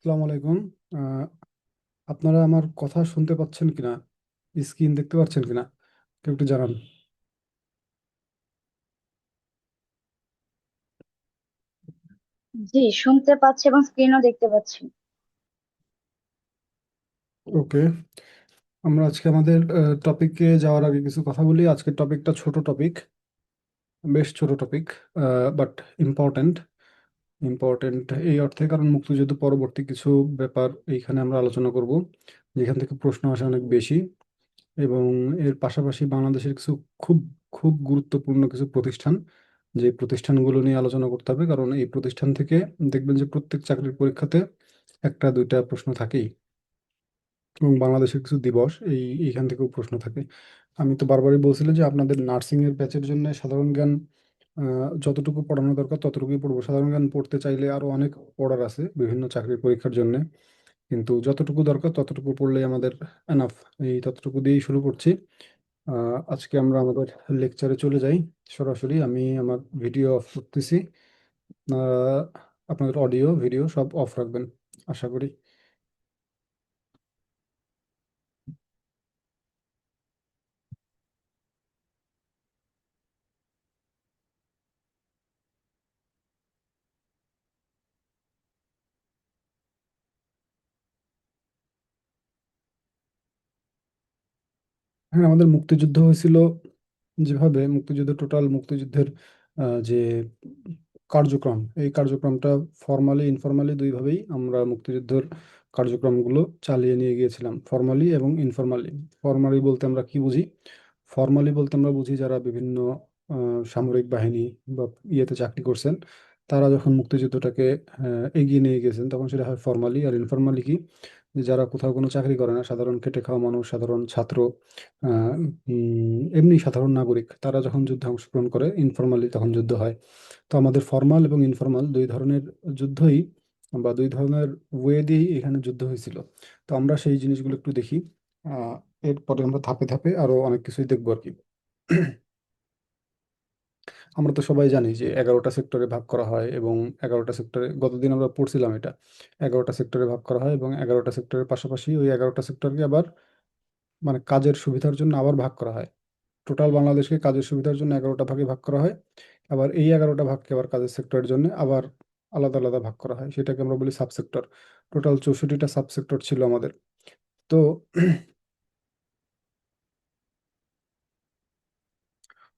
আসসালামু আলাইকুম। আহ, আপনারা আমার কথা শুনতে পাচ্ছেন কিনা? স্ক্রিন দেখতে পাচ্ছেন কিনা? কেউ একটু জানান। জি, শুনতে পাচ্ছি এবং স্ক্রিনও দেখতে পাচ্ছি। ওকে, আমরা আজকে আমাদের টপিকে যাওয়ার আগে কিছু কথা বলি। আজকের টপিকটা ছোট টপিক, বেশ ছোট টপিক, বাট ইম্পর্ট্যান্ট। ইম্পর্ট্যান্ট এই অর্থে কারণ মুক্তিযুদ্ধ পরবর্তী কিছু ব্যাপার এইখানে আমরা আলোচনা করব, যেখান থেকে প্রশ্ন আসে অনেক বেশি। এবং এর পাশাপাশি বাংলাদেশের কিছু খুব খুব গুরুত্বপূর্ণ কিছু প্রতিষ্ঠান, যে প্রতিষ্ঠানগুলো নিয়ে আলোচনা করতে হবে, কারণ এই প্রতিষ্ঠান থেকে দেখবেন যে প্রত্যেক চাকরির পরীক্ষাতে একটা দুইটা প্রশ্ন থাকেই। এবং বাংলাদেশের কিছু দিবস এইখান থেকেও প্রশ্ন থাকে। আমি তো বারবারই বলছিলাম যে আপনাদের নার্সিং এর ব্যাচের জন্য সাধারণ জ্ঞান যতটুকু পড়ানো দরকার ততটুকুই পড়বো। সাধারণ জ্ঞান পড়তে চাইলে আরো অনেক পড়ার আছে বিভিন্ন চাকরির পরীক্ষার জন্য, কিন্তু যতটুকু দরকার ততটুকু পড়লেই আমাদের এনাফ। এই ততটুকু দিয়েই শুরু করছি। আজকে আমরা আমাদের লেকচারে চলে যাই সরাসরি। আমি আমার ভিডিও অফ করতেছি। আহ, আপনাদের অডিও ভিডিও সব অফ রাখবেন আশা করি। হ্যাঁ, আমাদের মুক্তিযুদ্ধ হয়েছিল যেভাবে, মুক্তিযুদ্ধ টোটাল মুক্তিযুদ্ধের যে কার্যক্রম, এই কার্যক্রমটা ফর্মালি ইনফরমালি দুইভাবেই আমরা মুক্তিযুদ্ধের কার্যক্রমগুলো চালিয়ে নিয়ে গিয়েছিলাম, ফর্মালি এবং ইনফরমালি। ফর্মালি বলতে আমরা কি বুঝি? ফর্মালি বলতে আমরা বুঝি যারা বিভিন্ন সামরিক বাহিনী বা ইয়েতে চাকরি করছেন, তারা যখন মুক্তিযুদ্ধটাকে এগিয়ে নিয়ে গেছেন তখন সেটা হয় ফর্মালি। আর ইনফরমালি কি, যে যারা কোথাও কোনো চাকরি করে না, সাধারণ খেটে খাওয়া মানুষ, সাধারণ ছাত্র, এমনি সাধারণ নাগরিক, তারা যখন যুদ্ধে অংশগ্রহণ করে ইনফরমালি তখন যুদ্ধ হয়। তো আমাদের ফর্মাল এবং ইনফরমাল দুই ধরনের যুদ্ধই বা দুই ধরনের ওয়ে দিয়েই এখানে যুদ্ধ হয়েছিল। তো আমরা সেই জিনিসগুলো একটু দেখি। আহ, এরপরে আমরা ধাপে ধাপে আরো অনেক কিছুই দেখবো আর কি। আমরা তো সবাই জানি যে 11টা সেক্টরে ভাগ করা হয়, এবং 11টা সেক্টরে গতদিন আমরা পড়ছিলাম এটা। 11টা সেক্টরে ভাগ করা হয় এবং 11টা সেক্টরের পাশাপাশি ওই 11টা সেক্টরকে আবার মানে কাজের সুবিধার জন্য আবার ভাগ করা হয়। টোটাল বাংলাদেশকে কাজের সুবিধার জন্য 11টা ভাগে ভাগ করা হয়। আবার এই 11টা ভাগকে আবার কাজের সেক্টরের জন্য আবার আলাদা আলাদা ভাগ করা হয়, সেটাকে আমরা বলি সাবসেক্টর। টোটাল 64টা সাবসেক্টর ছিল আমাদের। তো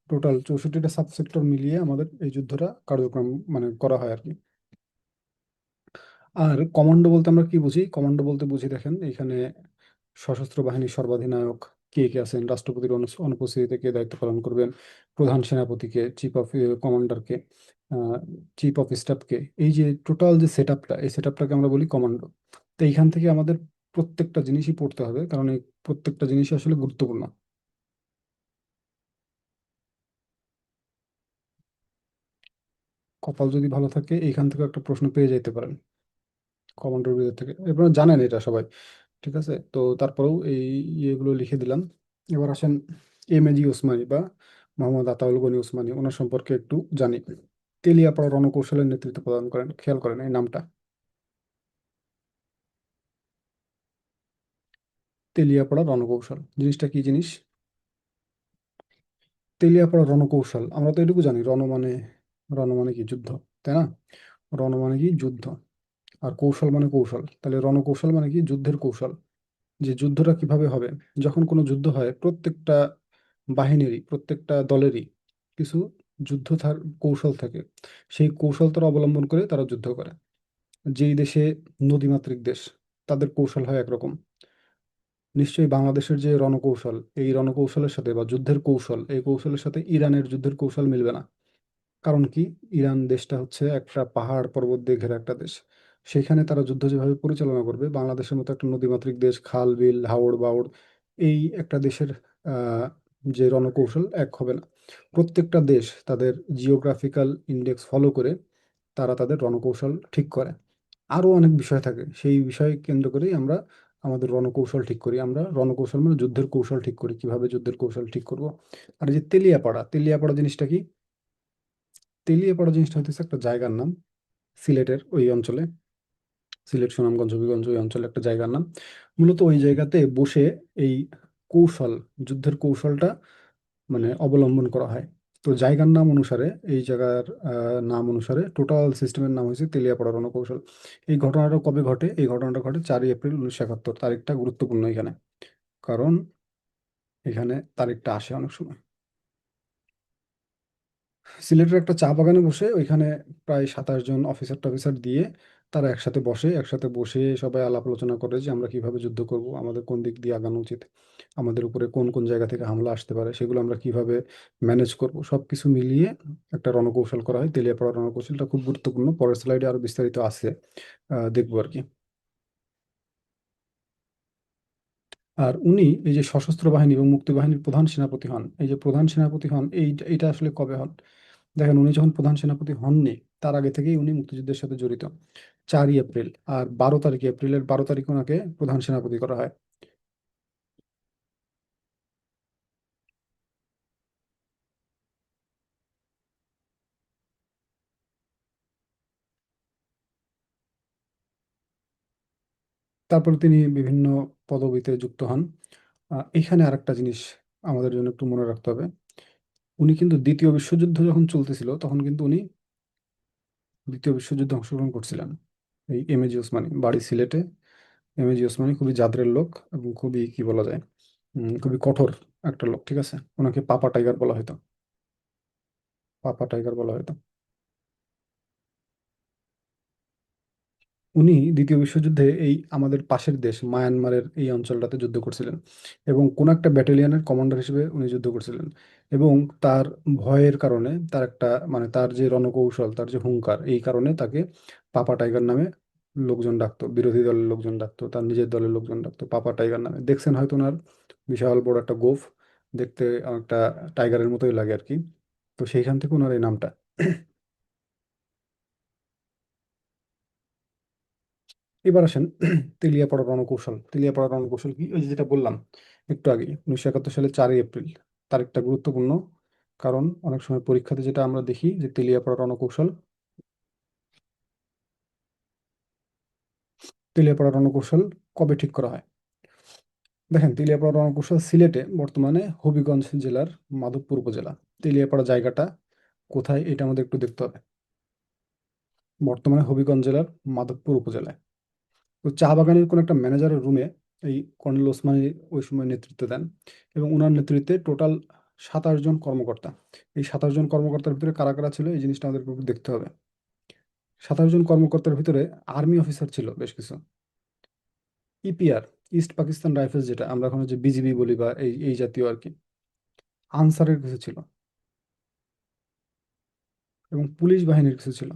টোটাল 64টা সাবসেক্টর মিলিয়ে আমাদের এই যুদ্ধটা কার্যক্রম মানে করা হয় আর কি। আর কমান্ডো বলতে আমরা কি বুঝি? কমান্ডো বলতে বুঝি, দেখেন এখানে সশস্ত্র বাহিনীর সর্বাধিনায়ক কে কে আছেন, রাষ্ট্রপতির অনুপস্থিতিতে কে দায়িত্ব পালন করবেন, প্রধান সেনাপতিকে, চিফ অফ কমান্ডারকে, চিফ অফ স্টাফকে, এই যে টোটাল যে সেট আপটা, এই সেট আপটাকে আমরা বলি কমান্ডো। তো এইখান থেকে আমাদের প্রত্যেকটা জিনিসই পড়তে হবে, কারণ এই প্রত্যেকটা জিনিসই আসলে গুরুত্বপূর্ণ। কপাল যদি ভালো থাকে এইখান থেকে একটা প্রশ্ন পেয়ে যেতে পারেন কমান্ডোর ভিতর থেকে। এবার জানেন এটা সবাই, ঠিক আছে? তো তারপরেও এই ইয়েগুলো লিখে দিলাম। এবার আসেন এম এ জি ওসমানী বা মোহাম্মদ আতাউল গনি ওসমানী, ওনার সম্পর্কে একটু জানি। তেলিয়াপাড়া রণকৌশলের নেতৃত্ব প্রদান করেন, খেয়াল করেন এই নামটা। তেলিয়াপাড়া রণকৌশল জিনিসটা কি জিনিস? তেলিয়াপাড়া রণকৌশল, আমরা তো এটুকু জানি রণ মানে, রণ মানে কি যুদ্ধ, তাই না? রণ মানে কি যুদ্ধ, আর কৌশল মানে কৌশল। তাহলে রণকৌশল মানে কি যুদ্ধের কৌশল, যে যুদ্ধটা কিভাবে হবে। যখন কোনো যুদ্ধ হয় প্রত্যেকটা বাহিনীরই, প্রত্যেকটা দলেরই কিছু কৌশল থাকে। সেই কৌশল তারা অবলম্বন করে তারা যুদ্ধ করে। যেই দেশে নদীমাতৃক দেশ, তাদের কৌশল হয় একরকম। নিশ্চয়ই বাংলাদেশের যে রণকৌশল, এই রণকৌশলের সাথে বা যুদ্ধের কৌশল, এই কৌশলের সাথে ইরানের যুদ্ধের কৌশল মিলবে না। কারণ কি, ইরান দেশটা হচ্ছে একটা পাহাড় পর্বত দিয়ে ঘেরা একটা দেশ। সেখানে তারা যুদ্ধ যেভাবে পরিচালনা করবে, বাংলাদেশের মতো একটা নদীমাতৃক দেশ, খাল বিল হাওড় বাওড়, এই একটা দেশের আহ, যে রণকৌশল এক হবে না। প্রত্যেকটা দেশ তাদের জিওগ্রাফিক্যাল ইন্ডেক্স ফলো করে তারা তাদের রণকৌশল ঠিক করে। আরো অনেক বিষয় থাকে, সেই বিষয় কেন্দ্র করেই আমরা আমাদের রণকৌশল ঠিক করি। আমরা রণকৌশল মানে যুদ্ধের কৌশল ঠিক করি, কিভাবে যুদ্ধের কৌশল ঠিক করব। আর এই যে তেলিয়াপাড়া, তেলিয়াপাড়া জিনিসটা কি? তেলিয়াপাড়া জিনিসটা হচ্ছে একটা জায়গার নাম, সিলেটের ওই অঞ্চলে। সিলেট, সুনামগঞ্জ, হবিগঞ্জ ওই অঞ্চলে একটা জায়গার নাম। মূলত ওই জায়গাতে বসে এই কৌশল, যুদ্ধের কৌশলটা মানে অবলম্বন করা হয়। তো জায়গার নাম অনুসারে, এই জায়গার নাম অনুসারে টোটাল সিস্টেমের নাম হয়েছে তেলিয়াপাড়া রণকৌশল। এই ঘটনাটা কবে ঘটে? এই ঘটনাটা ঘটে 4ই এপ্রিল 1971। তারিখটা গুরুত্বপূর্ণ এখানে, কারণ এখানে তারিখটা আসে অনেক সময়। সিলেটের একটা চা বাগানে বসে ওইখানে প্রায় 27 জন অফিসার টফিসার দিয়ে তারা একসাথে বসে, একসাথে বসে সবাই আলাপ আলোচনা করে যে আমরা কিভাবে যুদ্ধ করব, আমাদের কোন দিক দিয়ে আগানো উচিত, আমাদের উপরে কোন কোন জায়গা থেকে হামলা আসতে পারে, সেগুলো আমরা কিভাবে ম্যানেজ করব, সবকিছু মিলিয়ে একটা রণকৌশল করা হয়। তেলিয়াপাড়া রণকৌশলটা খুব গুরুত্বপূর্ণ, পরের স্লাইডে আরো বিস্তারিত আছে, দেখবো আর কি। আর উনি এই যে সশস্ত্র বাহিনী এবং মুক্তি বাহিনীর প্রধান সেনাপতি হন, এই যে প্রধান সেনাপতি হন, এইটা আসলে কবে হন? দেখেন, উনি যখন প্রধান সেনাপতি হননি, তার আগে থেকেই উনি মুক্তিযুদ্ধের সাথে জড়িত। 4ই এপ্রিল, আর 12 তারিখে, এপ্রিলের 12 তারিখ ওনাকে প্রধান সেনাপতি করা হয়। তারপরে তিনি বিভিন্ন পদবিতে যুক্ত হন। এখানে আরেকটা জিনিস আমাদের জন্য একটু মনে রাখতে হবে, উনি কিন্তু দ্বিতীয় বিশ্বযুদ্ধ যখন চলতেছিল তখন কিন্তু উনি দ্বিতীয় বিশ্বযুদ্ধে অংশগ্রহণ করছিলেন। এই এম এ জি ওসমানী, বাড়ি সিলেটে। এম এ জি ওসমানী খুবই জাদরের লোক এবং খুবই কি বলা যায়, খুবই কঠোর একটা লোক, ঠিক আছে? ওনাকে পাপা টাইগার বলা হতো, পাপা টাইগার বলা হতো। উনি দ্বিতীয় বিশ্বযুদ্ধে এই আমাদের পাশের দেশ মায়ানমারের এই অঞ্চলটাতে যুদ্ধ করছিলেন, এবং কোন একটা ব্যাটালিয়নের কমান্ডার হিসেবে উনি যুদ্ধ করছিলেন। এবং তার ভয়ের কারণে, তার একটা মানে তার যে রণকৌশল, তার যে হুঙ্কার, এই কারণে তাকে পাপা টাইগার নামে লোকজন ডাকতো, বিরোধী দলের লোকজন ডাকতো, তার নিজের দলের লোকজন ডাকতো পাপা টাইগার নামে। দেখছেন হয়তো ওনার বিশাল বড় একটা গোঁফ, দেখতে একটা টাইগারের মতোই লাগে আর কি। তো সেইখান থেকে ওনার এই নামটা। এবার আসেন তেলিয়াপাড়া রণকৌশল। তেলিয়াপাড়া রণকৌশল কি? ওই যে যেটা বললাম একটু আগে, 1971 সালে 4ই এপ্রিল তারিখটা গুরুত্বপূর্ণ, কারণ অনেক সময় পরীক্ষাতে যেটা আমরা দেখি যে তেলিয়াপাড়া রণকৌশল, তেলিয়াপাড়া রণকৌশল কবে ঠিক করা হয়? দেখেন, তেলিয়াপাড়া রণকৌশল সিলেটে, বর্তমানে হবিগঞ্জ জেলার মাধবপুর উপজেলা। তেলিয়াপাড়া জায়গাটা কোথায় এটা আমাদের একটু দেখতে হবে। বর্তমানে হবিগঞ্জ জেলার মাধবপুর উপজেলায়। তো চা বাগানের কোন একটা ম্যানেজারের রুমে এই কর্নেল ওসমানী ওই সময় নেতৃত্ব দেন, এবং ওনার নেতৃত্বে টোটাল 27 জন কর্মকর্তা। এই 27 জন কর্মকর্তার ভিতরে কারা কারা ছিল এই জিনিসটা আমাদের একটু দেখতে হবে। 27 জন কর্মকর্তার ভিতরে আর্মি অফিসার ছিল বেশ কিছু। ইপিআর, ইস্ট পাকিস্তান রাইফেলস, যেটা আমরা এখন যে বিজিবি বলি বা এই এই জাতীয় আর কি, আনসারের কিছু ছিল, এবং পুলিশ বাহিনীর কিছু ছিল।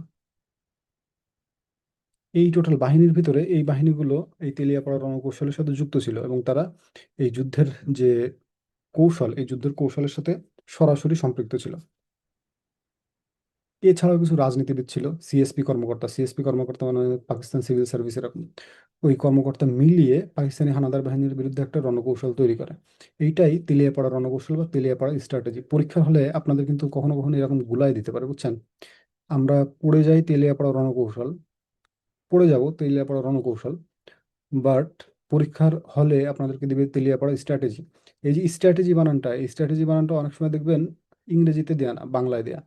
এই টোটাল বাহিনীর ভিতরে এই বাহিনীগুলো এই তেলিয়াপাড়া রণকৌশলের সাথে যুক্ত ছিল, এবং তারা এই যুদ্ধের যে কৌশল, এই যুদ্ধের কৌশলের সাথে সরাসরি সম্পৃক্ত ছিল। এছাড়াও কিছু রাজনীতিবিদ ছিল, সিএসপি কর্মকর্তা। সিএসপি কর্মকর্তা মানে পাকিস্তান সিভিল সার্ভিস এরকম। ওই কর্মকর্তা মিলিয়ে পাকিস্তানি হানাদার বাহিনীর বিরুদ্ধে একটা রণকৌশল তৈরি করে। এইটাই তেলিয়াপাড়া রণকৌশল বা তেলিয়াপাড়া স্ট্র্যাটেজি। পরীক্ষার হলে আপনাদের কিন্তু কখনো কখনো এরকম গুলাই দিতে পারে, বুঝছেন? আমরা পড়ে যাই তেলিয়াপাড়া রণকৌশল, পড়ে যাব তেলিয়াপাড়া রণকৌশল, বাট পরীক্ষার হলে আপনাদেরকে দিবে তেলিয়াপাড়া স্ট্র্যাটেজি। এই যে স্ট্র্যাটেজি বানানটা, এই স্ট্র্যাটেজি বানানটা অনেক সময় দেখবেন ইংরেজিতে দেয়া না, বাংলায় দেয়া।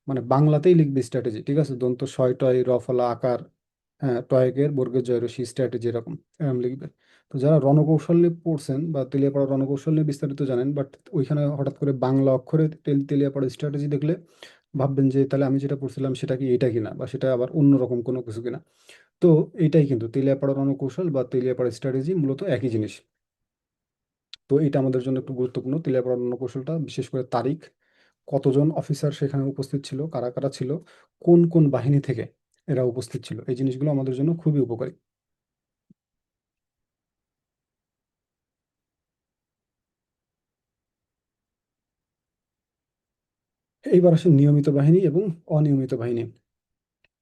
মানে বাংলাতেই লিখবে স্ট্র্যাটেজি, ঠিক আছে? দন্ত শয় টয় র ফলা আকার, হ্যাঁ, টয়কের বর্গের জয় রশ্মি স্ট্র্যাটেজি, এরকম এরকম লিখবে। তো যারা রণকৌশল নিয়ে পড়ছেন বা তেলিয়াপাড়া রণকৌশল নিয়ে বিস্তারিত জানেন, বাট ওইখানে হঠাৎ করে বাংলা অক্ষরে তেলিয়াপাড়া স্ট্র্যাটেজি দেখলে ভাববেন যে তাহলে আমি যেটা পড়ছিলাম সেটা কি এটা কিনা, বা সেটা আবার অন্যরকম কোনো কিছু কিনা। তো এইটাই কিন্তু তেলিয়াপাড়া রণকৌশল বা তেলিয়াপাড়া স্ট্র্যাটেজি মূলত একই জিনিস। তো এটা আমাদের জন্য একটু গুরুত্বপূর্ণ, তেলিয়াপাড়া রণকৌশলটা, বিশেষ করে তারিখ, কতজন অফিসার সেখানে উপস্থিত ছিল, কারা কারা ছিল, কোন কোন বাহিনী থেকে এরা উপস্থিত ছিল, এই জিনিসগুলো আমাদের জন্য খুবই উপকারী। এইবার আসে নিয়মিত বাহিনী এবং অনিয়মিত বাহিনী।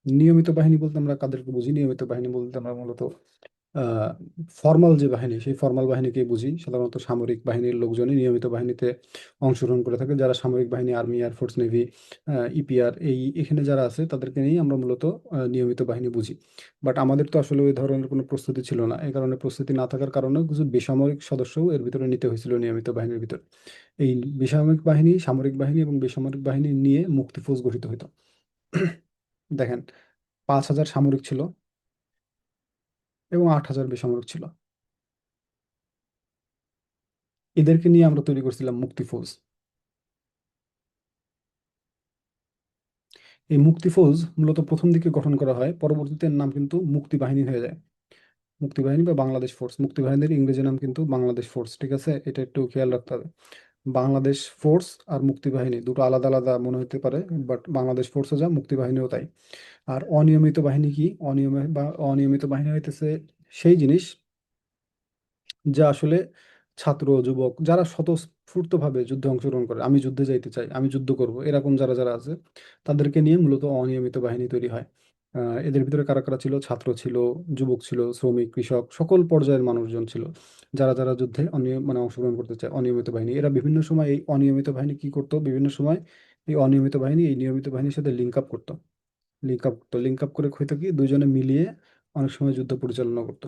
নিয়মিত বাহিনী বলতে আমরা কাদেরকে বুঝি? নিয়মিত বাহিনী বলতে আমরা মূলত ফর্মাল যে বাহিনী, সেই ফর্মাল বাহিনীকে বুঝি। সাধারণত সামরিক বাহিনীর লোকজনই নিয়মিত বাহিনীতে অংশগ্রহণ করে থাকে। যারা সামরিক বাহিনী, আর্মি, এয়ারফোর্স, নেভি, ইপিআর, এখানে যারা আছে তাদেরকে নিয়েই আমরা মূলত নিয়মিত বাহিনী বুঝি। বাট আমাদের তো আসলে ওই ধরনের কোনো প্রস্তুতি ছিল না। এই কারণে, প্রস্তুতি না থাকার কারণে কিছু বেসামরিক সদস্যও এর ভিতরে নিতে হয়েছিল নিয়মিত বাহিনীর ভিতরে। এই বেসামরিক বাহিনী, সামরিক বাহিনী এবং বেসামরিক বাহিনী নিয়ে মুক্তি ফৌজ গঠিত হতো। দেখেন, 5,000 সামরিক ছিল এবং 8,000 বেসামরিক ছিল। এদেরকে নিয়ে আমরা তৈরি করছিলাম মুক্তি ফৌজ। এই মুক্তি ফৌজ মূলত প্রথম দিকে গঠন করা হয়, পরবর্তীতে এর নাম কিন্তু মুক্তি বাহিনী হয়ে যায়। মুক্তি বাহিনী বা বাংলাদেশ ফোর্স। মুক্তি বাহিনীর ইংরেজি নাম কিন্তু বাংলাদেশ ফোর্স, ঠিক আছে? এটা একটু খেয়াল রাখতে হবে। বাংলাদেশ ফোর্স আর মুক্তি বাহিনী দুটো আলাদা আলাদা মনে হতে পারে, বাট বাংলাদেশ ফোর্সও যা, মুক্তি বাহিনীও তাই। আর অনিয়মিত বাহিনী কি? অনিয়মিত বাহিনী হইতেছে সেই জিনিস যা আসলে ছাত্র, যুবক যারা স্বতঃস্ফূর্তভাবে যুদ্ধে অংশগ্রহণ করে, আমি যুদ্ধে যাইতে চাই, আমি যুদ্ধ করব, এরকম যারা যারা আছে, তাদেরকে নিয়ে মূলত অনিয়মিত বাহিনী তৈরি হয়। এদের ভিতরে কারা কারা ছিল? ছাত্র ছিল, যুবক ছিল, শ্রমিক, কৃষক, সকল পর্যায়ের মানুষজন ছিল, যারা যারা যুদ্ধে মানে অংশগ্রহণ করতে চায়। অনিয়মিত বাহিনী এরা বিভিন্ন সময়, এই অনিয়মিত বাহিনী কি করতো, বিভিন্ন সময় এই অনিয়মিত বাহিনী এই নিয়মিত বাহিনীর সাথে লিঙ্ক আপ করতো। লিঙ্ক আপ করে হয়তো কি দুইজনে মিলিয়ে অনেক সময় যুদ্ধ পরিচালনা করতো।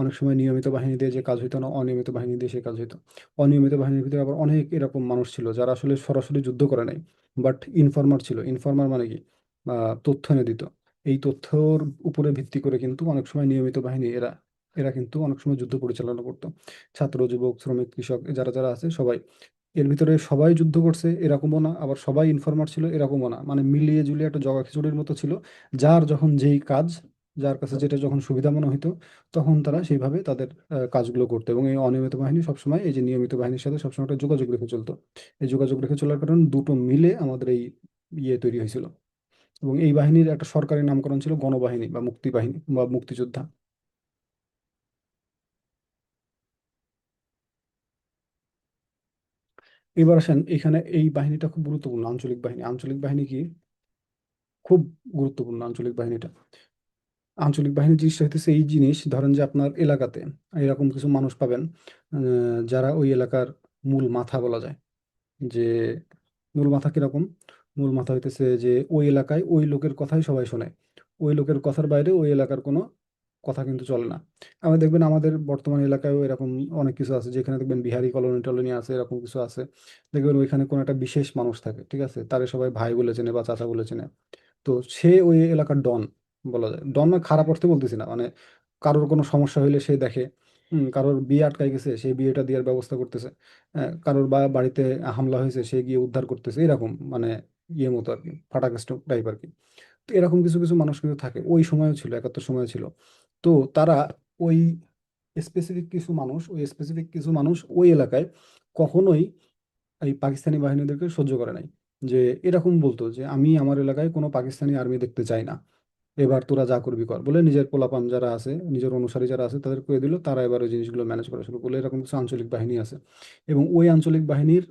অনেক সময় নিয়মিত বাহিনী দিয়ে যে কাজ হইতো না, অনিয়মিত বাহিনী দিয়ে সে কাজ হইতো। অনিয়মিত বাহিনীর ভিতরে আবার অনেক এরকম মানুষ ছিল যারা আসলে সরাসরি যুদ্ধ করে নাই, বাট ইনফরমার ছিল। ইনফরমার মানে কি? তথ্য এনে দিত। এই তথ্যর উপরে ভিত্তি করে কিন্তু অনেক সময় নিয়মিত বাহিনী এরা এরা কিন্তু অনেক সময় যুদ্ধ পরিচালনা করতো। ছাত্র, যুবক, শ্রমিক, কৃষক যারা যারা আছে সবাই। এর ভিতরে সবাই যুদ্ধ করছে এরকমও না, আবার সবাই ইনফরমার ছিল এরকমও না। মানে মিলিয়ে ঝুলিয়ে একটা জগা খিচুড়ির মতো ছিল। যার যখন যেই কাজ, যার কাছে যেটা যখন সুবিধা মনে হইতো, তখন তারা সেইভাবে তাদের কাজগুলো করতো। এবং এই অনিয়মিত বাহিনী সবসময় এই যে নিয়মিত বাহিনীর সাথে সবসময় একটা যোগাযোগ রেখে চলতো। এই যোগাযোগ রেখে চলার কারণে দুটো মিলে আমাদের এই তৈরি হয়েছিল। এবং এই বাহিনীর একটা সরকারি নামকরণ ছিল গণবাহিনী বা মুক্তি বাহিনী বা মুক্তিযোদ্ধা। এবার আসেন, এখানে এই বাহিনীটা খুব গুরুত্বপূর্ণ। আঞ্চলিক বাহিনী, আঞ্চলিক বাহিনী কি? খুব গুরুত্বপূর্ণ আঞ্চলিক বাহিনীটা। আঞ্চলিক বাহিনী জিনিসটা হইতেছে এই জিনিস, ধরেন যে আপনার এলাকাতে এরকম কিছু মানুষ পাবেন, যারা ওই এলাকার মূল মাথা বলা যায়। যে মূল মাথা কিরকম? মূল মাথা হইতেছে যে ওই এলাকায় ওই লোকের কথাই সবাই শোনে। ওই লোকের কথার বাইরে ওই এলাকার কোনো কথা কিন্তু চলে না। আমি দেখবেন আমাদের বর্তমান এলাকায়ও এরকম অনেক কিছু আছে, যেখানে দেখবেন বিহারি কলোনি টলোনি আছে, এরকম কিছু আছে। দেখবেন ওইখানে কোনো একটা বিশেষ মানুষ থাকে, ঠিক আছে? তারে সবাই ভাই বলে চেনে বা চাচা বলে চেনে। তো সে ওই এলাকার ডন বলা যায়। ডন মানে খারাপ অর্থে বলতেছি না, মানে কারোর কোনো সমস্যা হইলে সে দেখে। কারোর বিয়ে আটকাই গেছে, সেই বিয়েটা দেওয়ার ব্যবস্থা করতেছে। কারোর বাড়িতে হামলা হয়েছে, সে গিয়ে উদ্ধার করতেছে, এরকম মানে ইয়ে মতো আর কি, ফাটাকেস্ট টাইপ আর কি। তো এরকম কিছু কিছু মানুষ কিন্তু থাকে, ওই সময়ও ছিল, 71 সময় ছিল। তো তারা ওই স্পেসিফিক কিছু মানুষ ওই এলাকায় কখনোই এই পাকিস্তানি বাহিনীদেরকে সহ্য করে নাই। যে এরকম বলতো যে আমি আমার এলাকায় কোনো পাকিস্তানি আর্মি দেখতে চাই না, এবার তোরা যা করবি কর বলে নিজের পোলাপান যারা আছে, নিজের অনুসারী যারা আছে তাদের করে দিল। তারা এবার ওই জিনিসগুলো ম্যানেজ করা শুরু করলো। এরকম কিছু আঞ্চলিক বাহিনী আছে। এবং ওই আঞ্চলিক বাহিনীর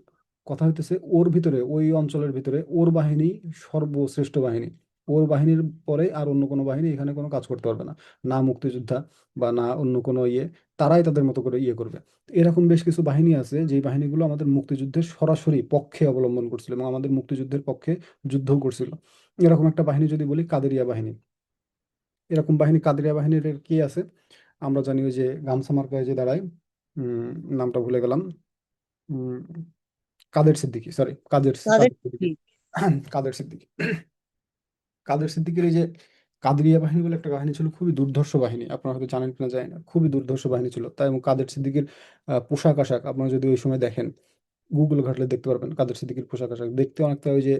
কথা হইতেছে, ওর ভিতরে, ওই অঞ্চলের ভিতরে ওর বাহিনী সর্বশ্রেষ্ঠ বাহিনী। ওর বাহিনীর পরে আর অন্য কোনো বাহিনী এখানে কোনো কাজ করতে পারবে না। না মুক্তিযোদ্ধা বা না অন্য কোনো তারাই তাদের মতো করে করবে। এরকম বেশ কিছু বাহিনী আছে, যে বাহিনীগুলো আমাদের মুক্তিযুদ্ধের সরাসরি পক্ষে অবলম্বন করছিল এবং আমাদের মুক্তিযুদ্ধের পক্ষে যুদ্ধও করছিল। এরকম একটা বাহিনী যদি বলি, কাদেরিয়া বাহিনী। এরকম বাহিনী, কাদেরিয়া বাহিনীর কি আছে? আমরা জানি ওই যে গামছা মার্কায় যে দাঁড়ায়, উম, নামটা ভুলে গেলাম। উম, কাদের সিদ্দিকী, সরি, তাদের কাদের সিদ্দিকী। কি? কাদের সিদ্দিকী। কাদের সিদ্দিকীর এই যে কাদেরিয়া বাহিনী বলে একটা বাহিনী ছিল, খুবই দুর্ধর্ষ বাহিনী। আপনারা হয়তো জানেন কিনা জানি না, খুবই দুর্ধর্ষ বাহিনী ছিল। তাই এবং কাদের সিদ্দিকীর পোশাক আশাক আপনারা যদি ওই সময় দেখেন, গুগল ঘাটলে দেখতে পারবেন, কাদের সিদ্দিকীর পোশাক আশাক দেখতে অনেকটা ওই যে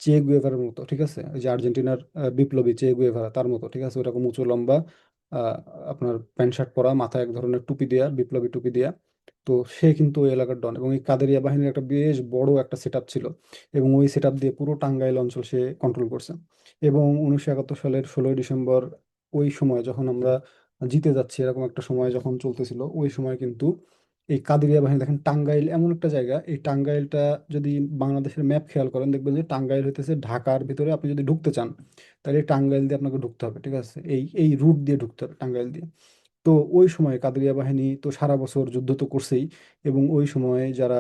চে গুয়েভারার মতো, ঠিক আছে? ওই যে আর্জেন্টিনার বিপ্লবী চে গুয়েভারা, তার মতো, ঠিক আছে? ওরকম উঁচু লম্বা, আহ, আপনার প্যান্ট শার্ট পরা, মাথায় এক ধরনের টুপি দেয়া, বিপ্লবী টুপি দেয়া। তো সে কিন্তু ওই এলাকার ডন। এবং এই কাদেরিয়া বাহিনীর একটা বেশ বড় একটা সেট আপ ছিল, এবং ওই সেট আপ দিয়ে পুরো টাঙ্গাইল অঞ্চল সে কন্ট্রোল করছে। এবং 1971 সালের 16ই ডিসেম্বর, ওই সময় যখন আমরা জিতে যাচ্ছি, এরকম একটা সময় যখন চলতেছিল, ওই সময় কিন্তু এই কাদেরিয়া বাহিনী, দেখেন টাঙ্গাইল এমন একটা জায়গা, এই টাঙ্গাইলটা যদি বাংলাদেশের ম্যাপ খেয়াল করেন, দেখবেন যে টাঙ্গাইল হইতেছে ঢাকার ভিতরে। আপনি যদি ঢুকতে চান, তাহলে এই টাঙ্গাইল দিয়ে আপনাকে ঢুকতে হবে, ঠিক আছে? এই এই রুট দিয়ে ঢুকতে হবে, টাঙ্গাইল দিয়ে। তো ওই সময় কাদেরিয়া বাহিনী তো সারা বছর যুদ্ধ তো করছেই, এবং ওই সময় যারা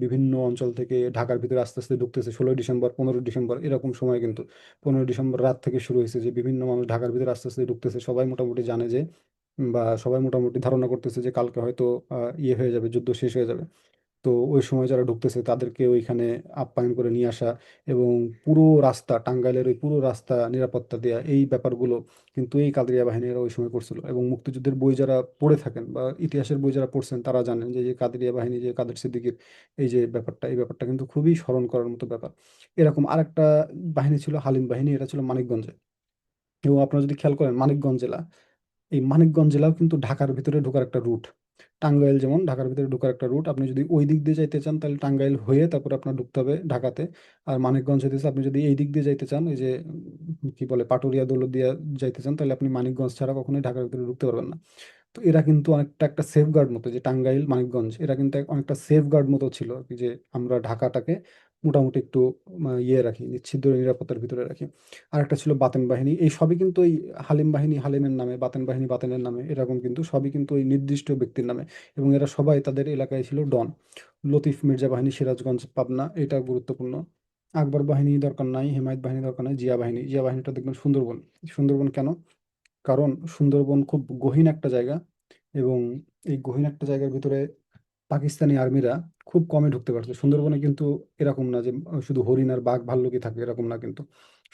বিভিন্ন অঞ্চল থেকে ঢাকার ভিতরে আস্তে আস্তে ঢুকতেছে, 16ই ডিসেম্বর 15ই ডিসেম্বর এরকম সময় কিন্তু 15ই ডিসেম্বর রাত থেকে শুরু হয়েছে যে বিভিন্ন মানুষ ঢাকার ভিতরে আস্তে আস্তে ঢুকতেছে। সবাই মোটামুটি জানে যে, বা সবাই মোটামুটি ধারণা করতেছে যে কালকে হয়তো ইয়ে হয়ে যাবে, যুদ্ধ শেষ হয়ে যাবে। তো ওই সময় যারা ঢুকতেছে তাদেরকে ওইখানে আপ্যায়ন করে নিয়ে আসা, এবং পুরো রাস্তা টাঙ্গাইলের ওই পুরো রাস্তা নিরাপত্তা দেয়া, এই ব্যাপারগুলো কিন্তু এই কাদেরিয়া বাহিনীরা ওই সময় করছিল। এবং মুক্তিযুদ্ধের বই যারা পড়ে থাকেন বা ইতিহাসের বই যারা পড়ছেন তারা জানেন যে যে কাদেরিয়া বাহিনী, যে কাদের সিদ্দিকীর এই যে ব্যাপারটা, এই ব্যাপারটা কিন্তু খুবই স্মরণ করার মতো ব্যাপার। এরকম আরেকটা বাহিনী ছিল হালিম বাহিনী, এটা ছিল মানিকগঞ্জে। এবং আপনারা যদি খেয়াল করেন মানিকগঞ্জ জেলা, এই মানিকগঞ্জ জেলাও কিন্তু ঢাকার ভিতরে ঢোকার একটা রুট। টাঙ্গাইল যেমন ঢাকার ভিতরে ঢোকার একটা রুট, আপনি যদি ওই দিক দিয়ে যাইতে চান তাহলে টাঙ্গাইল হয়ে তারপরে আপনার ঢুকতে হবে ঢাকাতে। আর মানিকগঞ্জ হইতেছে, আপনি যদি এই দিক দিয়ে যাইতে চান, এই যে কি বলে পাটুরিয়া দৌলতদিয়া যাইতে চান, তাহলে আপনি মানিকগঞ্জ ছাড়া কখনোই ঢাকার ভিতরে ঢুকতে পারবেন না। তো এরা কিন্তু অনেকটা একটা সেফগার্ড মতো, যে টাঙ্গাইল মানিকগঞ্জ এরা কিন্তু অনেকটা সেফগার্ড মতো ছিল আর কি, যে আমরা ঢাকাটাকে মোটামুটি একটু ইয়ে রাখি, নিচ্ছিদ্র নিরাপত্তার ভিতরে রাখি। আর একটা ছিল বাতেন বাহিনী, এই সবই কিন্তু ওই হালিম বাহিনী হালিমের নামে, বাতেন বাহিনী বাতেনের নামে, এরকম কিন্তু সবই কিন্তু ওই নির্দিষ্ট ব্যক্তির নামে। এবং এরা সবাই তাদের এলাকায় ছিল ডন। লতিফ মির্জা বাহিনী সিরাজগঞ্জ পাবনা, এটা গুরুত্বপূর্ণ। আকবর বাহিনী দরকার নাই, হেমায়েত বাহিনী দরকার নাই, জিয়া বাহিনী, জিয়া বাহিনীটা দেখবেন সুন্দরবন। সুন্দরবন কেন? কারণ সুন্দরবন খুব গহীন একটা জায়গা, এবং এই গহীন একটা জায়গার ভিতরে পাকিস্তানি আর্মিরা খুব কমে ঢুকতে পারছে। সুন্দরবনে কিন্তু এরকম না যে শুধু হরিণ আর বাঘ ভাল্লুকই থাকে, এরকম না কিন্তু।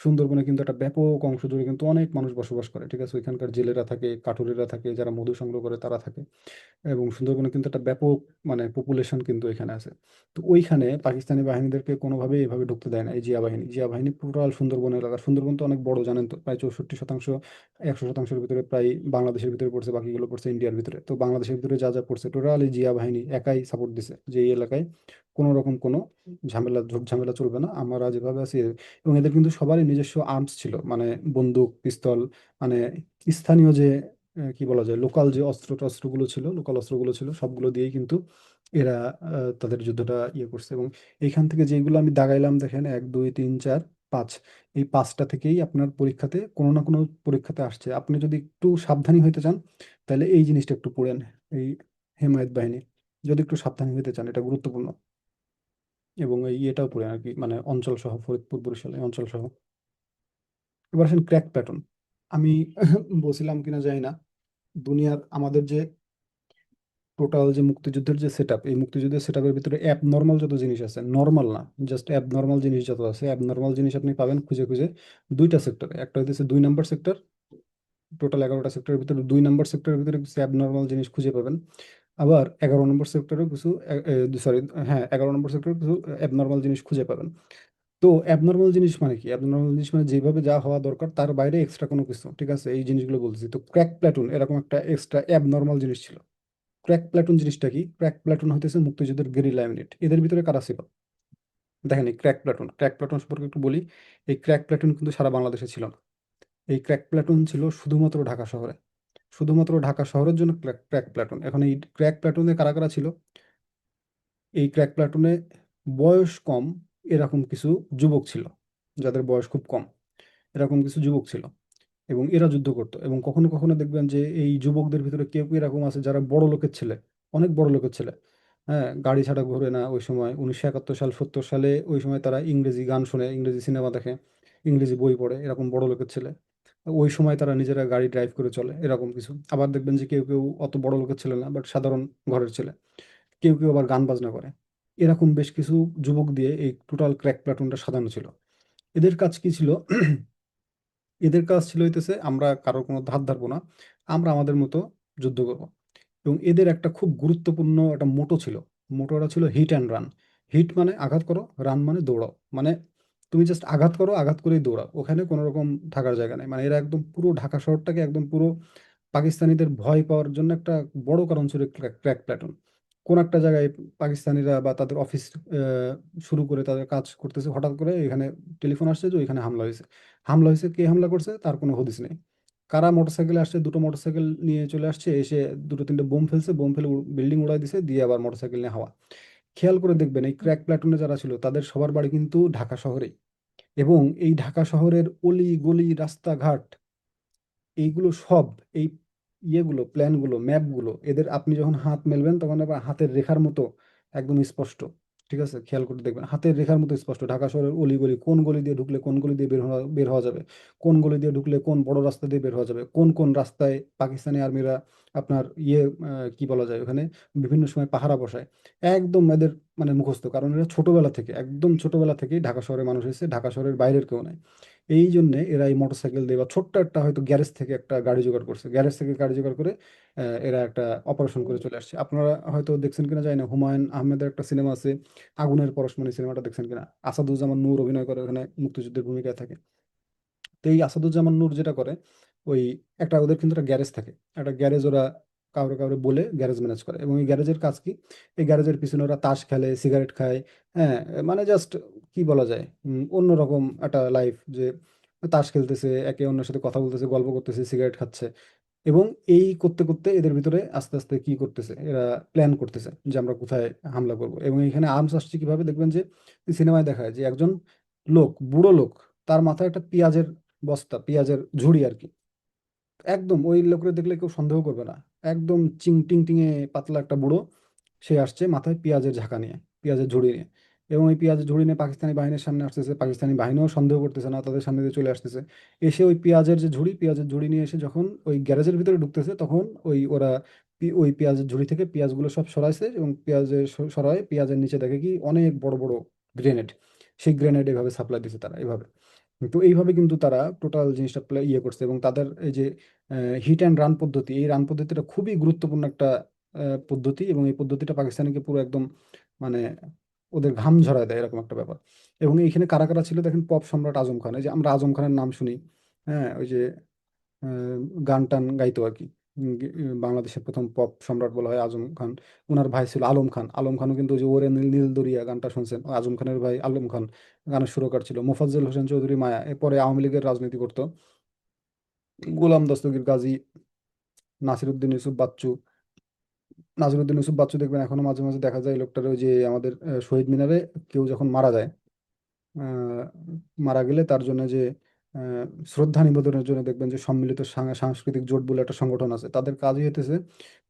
সুন্দরবনে কিন্তু একটা ব্যাপক অংশ জুড়ে কিন্তু অনেক মানুষ বসবাস করে, ঠিক আছে? ওইখানকার জেলেরা থাকে, কাঠুরেরা থাকে, যারা মধু সংগ্রহ করে তারা থাকে। এবং সুন্দরবনে কিন্তু একটা ব্যাপক মানে পপুলেশন কিন্তু এখানে আছে। তো ওইখানে পাকিস্তানি বাহিনীদেরকে কোনোভাবেই এভাবে ঢুকতে দেয় না এই জিয়া বাহিনী। জিয়া বাহিনী টোটাল সুন্দরবন এলাকা, সুন্দরবন তো অনেক বড় জানেন তো, প্রায় 64%, 100%-এর ভিতরে প্রায় বাংলাদেশের ভিতরে পড়ছে, বাকিগুলো পড়ছে ইন্ডিয়ার ভিতরে। তো বাংলাদেশের ভিতরে যা যা পড়ছে টোটাল এই জিয়া বাহিনী একাই সাপোর্ট দিছে যে এই এলাকায় কোনো রকম কোনো ঝামেলা ঝুট ঝামেলা চলবে না, আমরা যেভাবে আছি। এবং এদের কিন্তু সবারই নিজস্ব আর্মস ছিল, মানে বন্দুক, পিস্তল, মানে স্থানীয় যে কি বলা যায়, লোকাল যে অস্ত্র টস্ত্রগুলো ছিল, লোকাল অস্ত্রগুলো ছিল, সবগুলো দিয়েই কিন্তু এরা তাদের যুদ্ধটা ইয়ে করছে। এবং এইখান থেকে যেগুলো আমি দাগাইলাম দেখেন, 1 2 3 4 5, এই 5টা থেকেই আপনার পরীক্ষাতে কোনো না কোনো পরীক্ষাতে আসছে। আপনি যদি একটু সাবধানী হইতে চান তাহলে এই জিনিসটা একটু পড়েন, এই হেমায়েত বাহিনী যদি একটু সাবধানী হইতে চান, এটা গুরুত্বপূর্ণ। এবং এই ইয়েটাও পড়েন আর কি, মানে অঞ্চল সহ, ফরিদপুর বরিশাল এই অঞ্চল সহ। এবার আসেন ক্র্যাক প্যাটার্ন। আমি বলছিলাম কিনা জানি না, দুনিয়ার আমাদের যে টোটাল যে মুক্তিযুদ্ধের যে সেট আপ, এই মুক্তিযুদ্ধের সেট আপের ভিতরে অ্যাব নর্মাল যত জিনিস আছে, নর্মাল না, জাস্ট অ্যাব নর্মাল জিনিস যত আছে, অ্যাব নর্মাল জিনিস আপনি পাবেন খুঁজে খুঁজে দুইটা সেক্টরে। একটা হইতেছে 2 নম্বর সেক্টর, টোটাল 11টা সেক্টরের ভিতরে 2 নম্বর সেক্টরের ভিতরে কিছু অ্যাব নর্মাল জিনিস খুঁজে পাবেন। আবার 11 নম্বর সেক্টরেও কিছু, সরি, হ্যাঁ, 11 নম্বর সেক্টরে কিছু অ্যাবনর্মাল জিনিস খুঁজে পাবেন। তো অ্যাবনর্মাল জিনিস মানে কি? অ্যাবনর্মাল জিনিস মানে যেভাবে যা হওয়া দরকার তার বাইরে এক্সট্রা কোনো কিছু, ঠিক আছে? এই জিনিসগুলো বলতেছি। তো ক্র্যাক প্ল্যাটুন এরকম একটা এক্সট্রা অ্যাবনর্মাল জিনিস ছিল। ক্র্যাক প্ল্যাটুন জিনিসটা কি? ক্র্যাক প্ল্যাটুন হইতেছে মুক্তিযুদ্ধের গেরিলা ইউনিট। এদের ভিতরে কারা ছিল দেখেন, এই ক্র্যাক প্ল্যাটুন সম্পর্কে একটু বলি। এই ক্র্যাক প্ল্যাটুন কিন্তু সারা বাংলাদেশে ছিল না। এই ক্র্যাক প্ল্যাটুন ছিল শুধুমাত্র ঢাকা শহরে, শুধুমাত্র ঢাকা শহরের জন্য ক্র্যাক ক্র্যাক প্ল্যাটুন। এখন এই ক্র্যাক প্ল্যাটুনে কারা কারা ছিল? এই ক্র্যাক প্ল্যাটুনে বয়স কম এরকম কিছু যুবক ছিল, যাদের বয়স খুব কম, এরকম কিছু যুবক ছিল। এবং এরা যুদ্ধ করতো। এবং কখনো কখনো দেখবেন যে এই যুবকদের ভিতরে কেউ কেউ এরকম আছে যারা বড় লোকের ছেলে, অনেক বড় লোকের ছেলে। হ্যাঁ, গাড়ি ছাড়া ঘোরে না ওই সময়, 1971 সাল 70 সালে ওই সময় তারা ইংরেজি গান শোনে, ইংরেজি সিনেমা দেখে, ইংরেজি বই পড়ে, এরকম বড় লোকের ছেলে। ওই সময় তারা নিজেরা গাড়ি ড্রাইভ করে চলে, এরকম কিছু। আবার দেখবেন যে কেউ কেউ অত বড় লোকের ছেলে না, বাট সাধারণ ঘরের ছেলে। কেউ কেউ আবার গান বাজনা করে। এরকম বেশ কিছু যুবক দিয়ে এই টোটাল ক্র্যাক প্লাটুনটা সাজানো ছিল। এদের কাজ কি ছিল? এদের কাজ ছিল হইতেছে, আমরা কারোর কোনো ধার ধারবো না, আমরা আমাদের মতো যুদ্ধ করব। এবং এদের একটা খুব গুরুত্বপূর্ণ একটা মোটো ছিল। মোটোটা ছিল হিট অ্যান্ড রান। হিট মানে আঘাত করো, রান মানে দৌড়াও। মানে তুমি জাস্ট আঘাত করো, আঘাত করেই দৌড়াও, ওখানে কোনো রকম থাকার জায়গা নেই। মানে এরা একদম পুরো ঢাকা শহরটাকে একদম পুরো পাকিস্তানিদের ভয় পাওয়ার জন্য একটা বড় কারণ ছিল ক্র্যাক প্ল্যাটুন। কোন একটা জায়গায় পাকিস্তানিরা বা তাদের অফিস শুরু করে তাদের কাজ করতেছে, হঠাৎ করে এখানে টেলিফোন আসছে যে ওইখানে হামলা হয়েছে। হামলা হয়েছে, কে হামলা করছে তার কোনো হদিস নেই। কারা মোটরসাইকেলে আসছে, দুটো মোটরসাইকেল নিয়ে চলে আসছে, এসে দুটো তিনটে বোম ফেলছে, বোম ফেলে বিল্ডিং উড়াই দিছে, দিয়ে আবার মোটরসাইকেল নিয়ে হাওয়া। খেয়াল করে দেখবেন এই ক্র্যাক প্ল্যাটুনে যারা ছিল তাদের সবার বাড়ি কিন্তু ঢাকা শহরেই। এবং এই ঢাকা শহরের অলি গলি রাস্তাঘাট এইগুলো সব এই ইয়েগুলো, প্ল্যানগুলো, ম্যাপগুলো, এদের আপনি যখন হাত মেলবেন তখন আবার হাতের রেখার মতো একদম স্পষ্ট। ঠিক আছে, খেয়াল করে দেখবেন হাতের রেখার মতো স্পষ্ট ঢাকা শহরের অলিগলি, কোন গলি দিয়ে ঢুকলে কোন গলি দিয়ে বের হওয়া যাবে, কোন গলি দিয়ে ঢুকলে কোন বড় রাস্তা দিয়ে বের হওয়া যাবে, কোন কোন রাস্তায় পাকিস্তানি আর্মিরা আপনার কি বলা যায় ওখানে বিভিন্ন সময় পাহারা বসায়। একদম এদের মানে মুখস্থ, কারণ এরা ছোটবেলা থেকে, একদম ছোটবেলা থেকেই ঢাকা শহরের মানুষ হয়েছে, ঢাকা শহরের বাইরের কেউ নাই। এই জন্যে এরা এই মোটরসাইকেল দিয়ে বা ছোট্ট একটা হয়তো গ্যারেজ থেকে একটা গাড়ি জোগাড় করছে, গ্যারেজ থেকে গাড়ি জোগাড় করে এরা একটা অপারেশন করে চলে আসছে। আপনারা হয়তো দেখছেন কিনা জানি না, হুমায়ুন আহমেদের একটা সিনেমা আছে আগুনের পরশমণি, সিনেমাটা দেখছেন কিনা? আসাদুজ্জামান নূর অভিনয় করে ওখানে, মুক্তিযুদ্ধের ভূমিকায় থাকে। তো এই আসাদুজ্জামান নূর যেটা করে, ওই একটা ওদের কিন্তু একটা গ্যারেজ থাকে, একটা গ্যারেজ ওরা কাউরে কাউরে বলে গ্যারেজ ম্যানেজ করে, এবং এই গ্যারেজের কাজ কি, এই গ্যারেজের পিছনে ওরা তাস খেলে, সিগারেট খায়। হ্যাঁ, মানে জাস্ট কি বলা যায়, অন্যরকম একটা লাইফ, যে তাস খেলতেছে, একে অন্যের সাথে কথা বলতেছে, গল্প করতেছে, সিগারেট খাচ্ছে। এবং এই করতে করতে এদের ভিতরে আস্তে আস্তে কি করতেছে, এরা প্ল্যান করতেছে যে আমরা কোথায় হামলা করব। এবং এখানে আর্মস আসছে কিভাবে, দেখবেন যে সিনেমায় দেখায় যে একজন লোক, বুড়ো লোক, তার মাথায় একটা পেঁয়াজের বস্তা, পেঁয়াজের ঝুড়ি আর কি। একদম ওই লোকরে দেখলে কেউ সন্দেহ করবে না, একদম টিং টিঙে পাতলা একটা বুড়ো, সে আসছে মাথায় পেঁয়াজের ঝাঁকা নিয়ে, পেঁয়াজের ঝুড়ি নিয়ে। এবং এই পেঁয়াজের ঝুড়ি নিয়ে পাকিস্তানি বাহিনীর সামনে আসতেছে, পাকিস্তানি বাহিনীও সন্দেহ করতেছে না, তাদের সামনে দিয়ে চলে আসতেছে। এসে ওই পেঁয়াজের যে ঝুড়ি, পেঁয়াজের ঝুড়ি নিয়ে এসে যখন ওই গ্যারেজের ভিতরে ঢুকতেছে, তখন ওরা ওই পেঁয়াজের ঝুড়ি থেকে পেঁয়াজগুলো সব সরাইছে, এবং পেঁয়াজের সরায় পেঁয়াজের নিচে দেখে কি অনেক বড় বড় গ্রেনেড। সেই গ্রেনেড এভাবে সাপ্লাই দিছে তারা এভাবে। তো এইভাবে কিন্তু তারা টোটাল জিনিসটা করছে, এবং তাদের এই যে হিট অ্যান্ড রান পদ্ধতি, এই রান পদ্ধতিটা খুবই গুরুত্বপূর্ণ একটা পদ্ধতি, এবং এই পদ্ধতিটা পাকিস্তানিকে পুরো একদম মানে ওদের ঘাম ঝরায় দেয় এরকম একটা ব্যাপার। এবং এইখানে কারা কারা ছিল দেখেন, পপ সম্রাট আজম খান, এই যে আমরা আজম খানের নাম শুনি, হ্যাঁ, ওই যে গান টান গাইতো আর কি। বাংলাদেশের প্রথম পপ সম্রাট বলা হয় আজম খান। ওনার ভাই ছিল আলম খান, আলম খানও কিন্তু ওই যে ওরে নীল নীল দরিয়া গানটা শুনছেন, ও আজম খানের ভাই আলম খান গানের সুরকার ছিল। মোফাজ্জল হোসেন চৌধুরী মায়া এরপরে আওয়ামী লীগের রাজনীতি করতো। গোলাম দস্তগীর গাজী, নাসিরুদ্দিন ইউসুফ বাচ্চু, নাসিরুদ্দিন ইউসুফ বাচ্চু দেখবেন এখনো মাঝে মাঝে দেখা যায় লোকটার, ওই যে আমাদের শহীদ মিনারে কেউ যখন মারা যায়, আহ, মারা গেলে তার জন্য যে আহ, শ্রদ্ধা নিবেদনের জন্য দেখবেন যে সম্মিলিত সাংস্কৃতিক জোট বলে একটা সংগঠন আছে, তাদের কাজই হইতেছে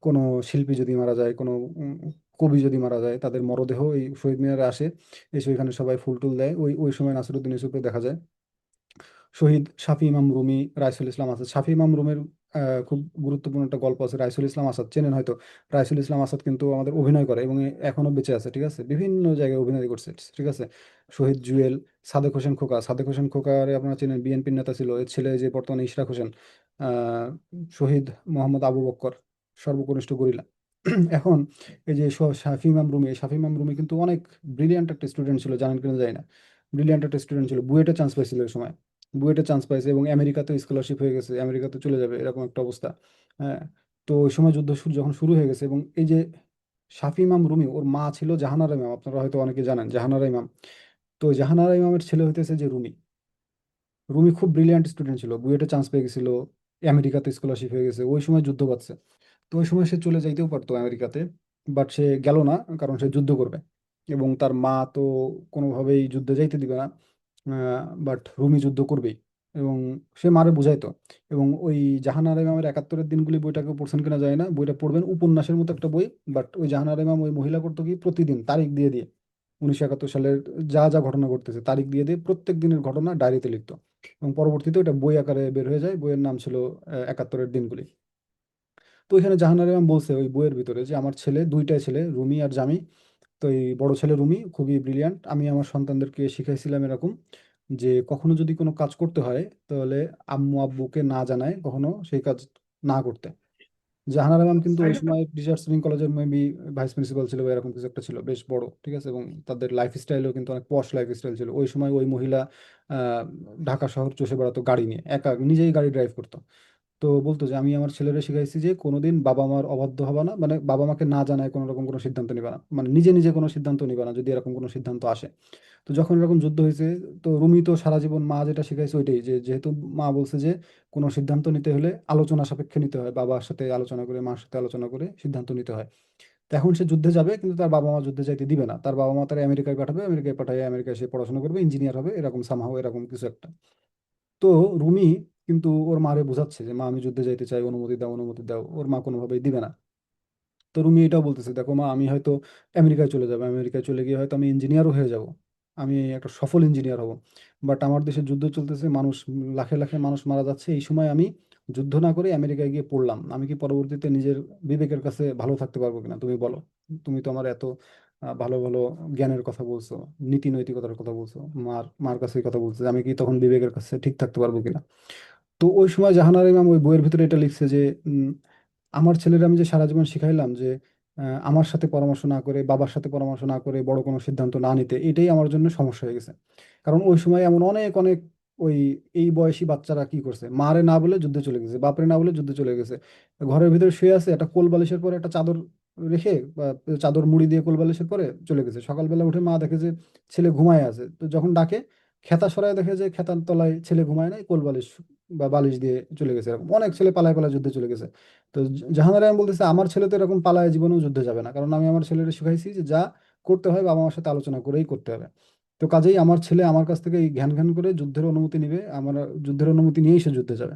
কোনো শিল্পী যদি মারা যায়, কোনো উম, কবি যদি মারা যায়, তাদের মরদেহ এই শহীদ মিনারে আসে, এসে ওইখানে সবাই ফুল টুল দেয়। ওই ওই সময় নাসিরুদ্দিন ইউসুফকে দেখা যায়। শহীদ শাফি ইমাম রুমি, রাইসুল ইসলাম আসাদ, শাফি ইমাম রুমির খুব গুরুত্বপূর্ণ একটা গল্প আছে। রাইসুল ইসলাম আসাদ চেনেন হয়তো, রাইসুল ইসলাম আসাদ কিন্তু আমাদের অভিনয় করে, এবং এখনো বেঁচে আছে। ঠিক আছে, বিভিন্ন জায়গায় অভিনয় করছে। ঠিক আছে, শহীদ জুয়েল, সাদেক হোসেন খোকা, সাদেক হোসেন খোকারে আপনারা চেনেন, বিএনপির নেতা ছিল, এর ছেলে যে বর্তমানে ইশরাক হোসেন। আহ, শহীদ মোহাম্মদ আবু বক্কর, সর্বকনিষ্ঠ গরিলা। এখন এই যে শাফি ইমাম রুমি, এই শাফি ইমাম রুমি কিন্তু অনেক ব্রিলিয়ান্ট একটা স্টুডেন্ট ছিল, জানেন কিনা যায় না, ব্রিলিয়ান্ট একটা স্টুডেন্ট ছিল, বুয়েটে চান্স পাইছিল এই সময়, বুয়েটে চান্স পাইছে, এবং আমেরিকাতে স্কলারশিপ হয়ে গেছে, আমেরিকাতে চলে যাবে এরকম একটা অবস্থা। হ্যাঁ, তো ওই সময় যুদ্ধ যখন শুরু হয়ে গেছে, এবং এই যে শাফি ইমাম রুমি, ওর মা ছিল জাহানারা ইমাম, আপনারা হয়তো অনেকে জানেন জাহানারা ইমাম। তো জাহানারা ইমামের ছেলে হইতেছে যে রুমি। রুমি খুব ব্রিলিয়ান্ট স্টুডেন্ট ছিল, বুয়েটে চান্স পেয়ে গেছিল, আমেরিকাতে স্কলারশিপ হয়ে গেছে, ওই সময় যুদ্ধ বাঁচছে। তো ওই সময় সে চলে যাইতেও পারতো আমেরিকাতে, বাট সে গেল না, কারণ সে যুদ্ধ করবে, এবং তার মা তো কোনোভাবেই যুদ্ধে যাইতে দিবে না। বাট রুমি যুদ্ধ করবেই, এবং সে মারে বুঝাইতো। এবং ওই জাহানারা ইমামের 71-এর দিনগুলি বইটাকে পড়ছেন কিনা যায় না, বইটা পড়বেন, উপন্যাসের মতো একটা বই। বাট ওই জাহানারা ইমাম ওই মহিলা করতো কি, প্রতিদিন তারিখ দিয়ে দিয়ে 1971 সালের যা যা ঘটনা ঘটতেছে তারিখ দিয়ে দিয়ে প্রত্যেক দিনের ঘটনা ডায়েরিতে লিখতো, এবং পরবর্তীতে ওটা বই আকারে বের হয়ে যায়। বইয়ের নাম ছিল 71-এর দিনগুলি। তো ওইখানে জাহানারা ইমাম বলছে ওই বইয়ের ভিতরে যে আমার ছেলে, দুইটাই ছেলে, রুমি আর জামি। তো এই বড় ছেলে রুমি খুবই ব্রিলিয়ান্ট, আমি আমার সন্তানদেরকে শিখাইছিলাম এরকম, যে কখনো যদি কোনো কাজ করতে হয়, তাহলে আম্মু আব্বুকে না জানায় কখনো সেই কাজ না করতে। জাহানারা ম্যাম কিন্তু ওই সময় টিচার্স ট্রেনিং কলেজের মেবি ভাইস প্রিন্সিপাল ছিল, বা এরকম কিছু একটা ছিল, বেশ বড়। ঠিক আছে, এবং তাদের লাইফ স্টাইলও কিন্তু অনেক পশ লাইফ স্টাইল ছিল ওই সময়। ওই মহিলা ঢাকা শহর চষে বেড়াতো গাড়ি নিয়ে, একা নিজেই গাড়ি ড্রাইভ করতো। তো বলতো যে আমি আমার ছেলেরে শিখাইছি যে কোনোদিন বাবা মার অবাধ্য হবা না, মানে বাবা মাকে না জানায় কোনো রকম কোনো সিদ্ধান্ত নিবা না, মানে নিজে নিজে কোনো সিদ্ধান্ত নিবা না যদি এরকম কোনো সিদ্ধান্ত আসে। তো যখন এরকম যুদ্ধ হয়েছে, তো রুমি তো সারা জীবন মা যেটা শিখাইছে ওইটাই, যে যেহেতু মা বলছে যে কোনো সিদ্ধান্ত নিতে হলে আলোচনা সাপেক্ষে নিতে হয়, বাবার সাথে আলোচনা করে, মার সাথে আলোচনা করে সিদ্ধান্ত নিতে হয়। তো এখন সে যুদ্ধে যাবে, কিন্তু তার বাবা মা যুদ্ধে যাইতে দিবে না, তার বাবা মা তার আমেরিকায় পাঠাবে, আমেরিকায় পাঠিয়ে আমেরিকায় সে পড়াশোনা করবে, ইঞ্জিনিয়ার হবে, এরকম সামহাও এরকম কিছু একটা। তো রুমি কিন্তু ওর মারে বোঝাচ্ছে যে মা আমি যুদ্ধে যাইতে চাই, অনুমতি দাও অনুমতি দাও, ওর মা কোনোভাবেই দিবে না। তো রুমি এটাও বলতেছে, দেখো মা আমি হয়তো আমেরিকায় চলে যাবো, আমেরিকায় চলে গিয়ে হয়তো আমি ইঞ্জিনিয়ারও হয়ে যাব, আমি একটা সফল ইঞ্জিনিয়ার হব, বাট আমার দেশে যুদ্ধ চলতেছে, মানুষ লাখে লাখে মানুষ মারা যাচ্ছে, এই সময় আমি যুদ্ধ না করে আমেরিকায় গিয়ে পড়লাম, আমি কি পরবর্তীতে নিজের বিবেকের কাছে ভালো থাকতে পারবো কিনা তুমি বলো? তুমি তো আমার এত ভালো ভালো জ্ঞানের কথা বলছো, নীতি নৈতিকতার কথা বলছো, মার মার কাছে এই কথা বলছো, আমি কি তখন বিবেকের কাছে ঠিক থাকতে পারবো কিনা? তো ওই সময় জাহানারা ইমাম ওই বইয়ের ভিতরে এটা লিখছে যে আমার ছেলের আমি যে সারা জীবন শিখাইলাম যে আমার সাথে পরামর্শ না করে, বাবার সাথে পরামর্শ না করে বড় কোনো সিদ্ধান্ত না নিতে, এটাই আমার জন্য সমস্যা হয়ে গেছে। কারণ ওই সময় এমন অনেক অনেক ওই এই বয়সী বাচ্চারা কি করছে, মারে না বলে যুদ্ধে চলে গেছে, বাপরে না বলে যুদ্ধে চলে গেছে, ঘরের ভিতরে শুয়ে আছে, একটা কোল বালিশের পরে একটা চাদর রেখে বা চাদর মুড়ি দিয়ে কোল বালিশের পরে চলে গেছে, সকালবেলা উঠে মা দেখে যে ছেলে ঘুমায় আছে, তো যখন ডাকে খেতা সরায় দেখে যে খেতার তলায় ছেলে ঘুমায় নাই, কোল বালিশ বা বালিশ দিয়ে চলে গেছে, এরকম অনেক ছেলে পালায় পালায় যুদ্ধে চলে গেছে। তো জাহানারা আমি বলতেছে আমার ছেলে তো এরকম পালায় জীবনেও যুদ্ধে যাবে না, কারণ আমি আমার ছেলেকে শিখাইছি যে যা করতে হয় বাবা মার সাথে আলোচনা করেই করতে হবে। তো কাজেই আমার ছেলে আমার কাছ থেকে এই ঘ্যান ঘ্যান করে যুদ্ধের অনুমতি নিবে, আমার যুদ্ধের অনুমতি নিয়েই সে যুদ্ধে যাবে।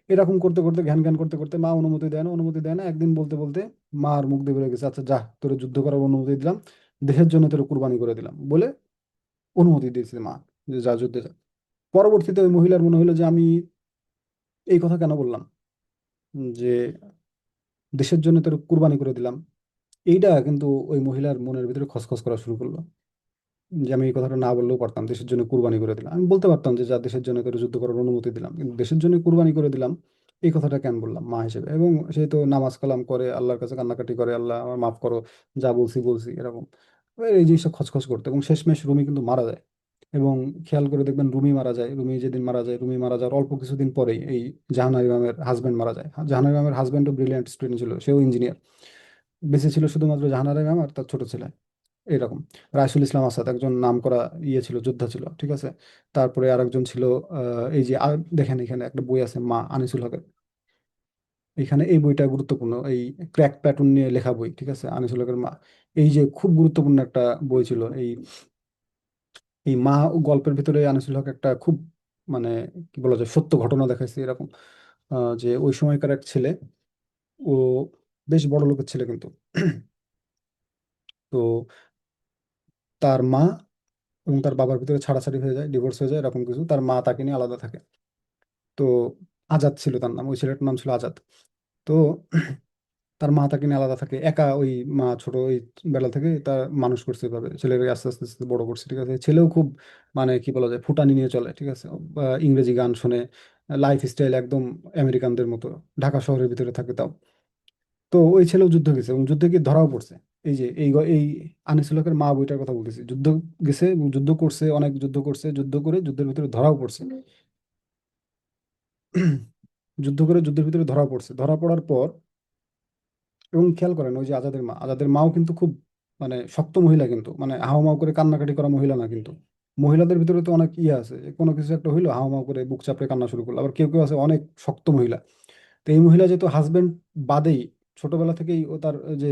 এরকম করতে করতে ঘ্যান ঘ্যান করতে করতে মা অনুমতি দেয় না অনুমতি দেয় না, একদিন বলতে বলতে মার মুখ দিয়ে বেরো গেছে, আচ্ছা যা তোর যুদ্ধ করার অনুমতি দিলাম, দেশের জন্য তোর কুরবানি করে দিলাম বলে অনুমতি দিয়েছে মা, যে যা যুদ্ধে যা। পরবর্তীতে ওই মহিলার মনে হলো যে আমি এই কথা কেন বললাম, যে দেশের জন্য তোর কুরবানি করে দিলাম, এইটা কিন্তু ওই মহিলার মনের ভিতরে খসখস করা শুরু করলো, যে আমি এই কথাটা না বললেও পারতাম, দেশের জন্য কুরবানি করে দিলাম, আমি বলতে পারতাম যে যা দেশের জন্য তোর যুদ্ধ করার অনুমতি দিলাম, কিন্তু দেশের জন্য কুরবানি করে দিলাম এই কথাটা কেন বললাম মা হিসেবে? এবং সে তো নামাজ কালাম করে আল্লাহর কাছে কান্নাকাটি করে, আল্লাহ আমার মাফ করো, যা বলছি বলছি এরকম। এবার এই জিনিসটা খচখচ করতো, এবং শেষমেশ রুমি কিন্তু মারা যায়। এবং খেয়াল করে দেখবেন রুমি মারা যায়, রুমি যেদিন মারা যায়, রুমি মারা যাওয়ার অল্প কিছুদিন পরেই এই জাহানারা ইমামের হাজবেন্ড মারা যায়। জাহানারা ইমামের হাজবেন্ডও ব্রিলিয়ান্ট স্টুডেন্ট ছিল, সেও ইঞ্জিনিয়ার। বেঁচে ছিল শুধুমাত্র জাহানারা ইমাম আর তার ছোট ছেলে, এরকম। রাইসুল ইসলাম আসাদ একজন নামকরা ছিল, যোদ্ধা ছিল, ঠিক আছে। তারপরে আরেকজন ছিল এই যে দেখেন এখানে একটা বই আছে মা আনিসুল হকের, এখানে এই বইটা গুরুত্বপূর্ণ, এই ক্র্যাক প্যাটার্ন নিয়ে লেখা বই, ঠিক আছে, আনিসুল হকের মা। এই যে খুব গুরুত্বপূর্ণ একটা বই ছিল এই এই মা গল্পের ভিতরে আনিসুল হক একটা খুব মানে কি বলা যায় সত্য ঘটনা দেখাইছে এরকম, যে ওই সময়কার এক ছেলে, ও বেশ বড় লোকের ছেলে কিন্তু তো তার মা এবং তার বাবার ভিতরে ছাড়াছাড়ি হয়ে যায়, ডিভোর্স হয়ে যায়, এরকম কিছু, তার মা তাকে নিয়ে আলাদা থাকে। তো আজাদ ছিল তার নাম, ওই ছেলেটার নাম ছিল আজাদ। তো তার মা তাকে নিয়ে আলাদা থাকে একা, ওই মা ছোট ওই বেলা থেকে তার মানুষ করছে এভাবে, ছেলেকে আস্তে আস্তে আস্তে বড় করছে, ঠিক আছে। ছেলেও খুব মানে কি বলা যায় ফুটানি নিয়ে চলে, ঠিক আছে, ইংরেজি গান শুনে, লাইফ স্টাইল একদম আমেরিকানদের মতো, ঢাকা শহরের ভিতরে থাকে তাও। তো ওই ছেলেও যুদ্ধ গেছে এবং যুদ্ধে গিয়ে ধরাও পড়ছে। এই যে এই আনিসুল হকের মা বইটার কথা বলতেছি, যুদ্ধ গেছে এবং যুদ্ধ করছে, অনেক যুদ্ধ করছে, যুদ্ধ করে যুদ্ধের ভিতরে ধরাও পড়ছে। যুদ্ধ করে যুদ্ধের ভিতরে ধরা পড়ছে, ধরা পড়ার পর এবং খেয়াল করেন ওই যে আজাদের মা, আজাদের মাও কিন্তু খুব মানে শক্ত মহিলা, কিন্তু মানে হাওমাও করে কান্নাকাটি করা মহিলা না কিন্তু। মহিলাদের ভিতরে তো অনেক ইয়ে আছে, যে কোনো কিছু একটা হইলো হাওমাও করে বুক চাপড়ে কান্না শুরু করলো, আবার কেউ কেউ আছে অনেক শক্ত মহিলা। তো এই মহিলা যেহেতু হাজবেন্ড বাদেই ছোটবেলা থেকেই ও তার যে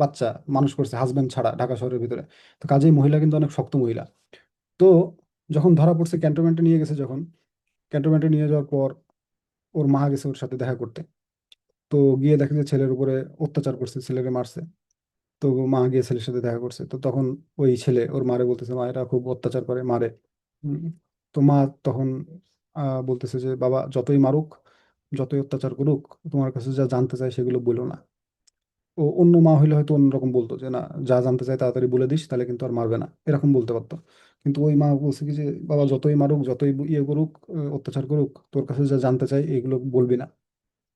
বাচ্চা মানুষ করছে হাজবেন্ড ছাড়া ঢাকা শহরের ভিতরে, তো কাজেই মহিলা কিন্তু অনেক শক্ত মহিলা। তো যখন ধরা পড়ছে ক্যান্টনমেন্টে নিয়ে গেছে, যখন ক্যান্টনমেন্টে নিয়ে যাওয়ার পর ওর মা গেছে ওর সাথে দেখা করতে। তো গিয়ে দেখে যে ছেলের উপরে অত্যাচার করছে, ছেলেকে মারছে। তো মা গিয়ে ছেলের সাথে দেখা করছে, তো তখন ওই ছেলে ওর মারে বলতেছে মা এরা খুব অত্যাচার করে মারে। উম, তো মা তখন বলতেছে যে বাবা যতই মারুক, যতই অত্যাচার করুক, তোমার কাছে যা জানতে চাই সেগুলো বলো না। ও অন্য মা হইলে হয়তো অন্যরকম বলতো যে না, যা জানতে চাই তাড়াতাড়ি বলে দিস, তাহলে কিন্তু আর মারবে না, এরকম বলতে পারতো। কিন্তু ওই মা বলছে কি যে বাবা যতই মারুক, যতই ইয়ে করুক, অত্যাচার করুক, তোর কাছে যা জানতে চাই এগুলো বলবি না।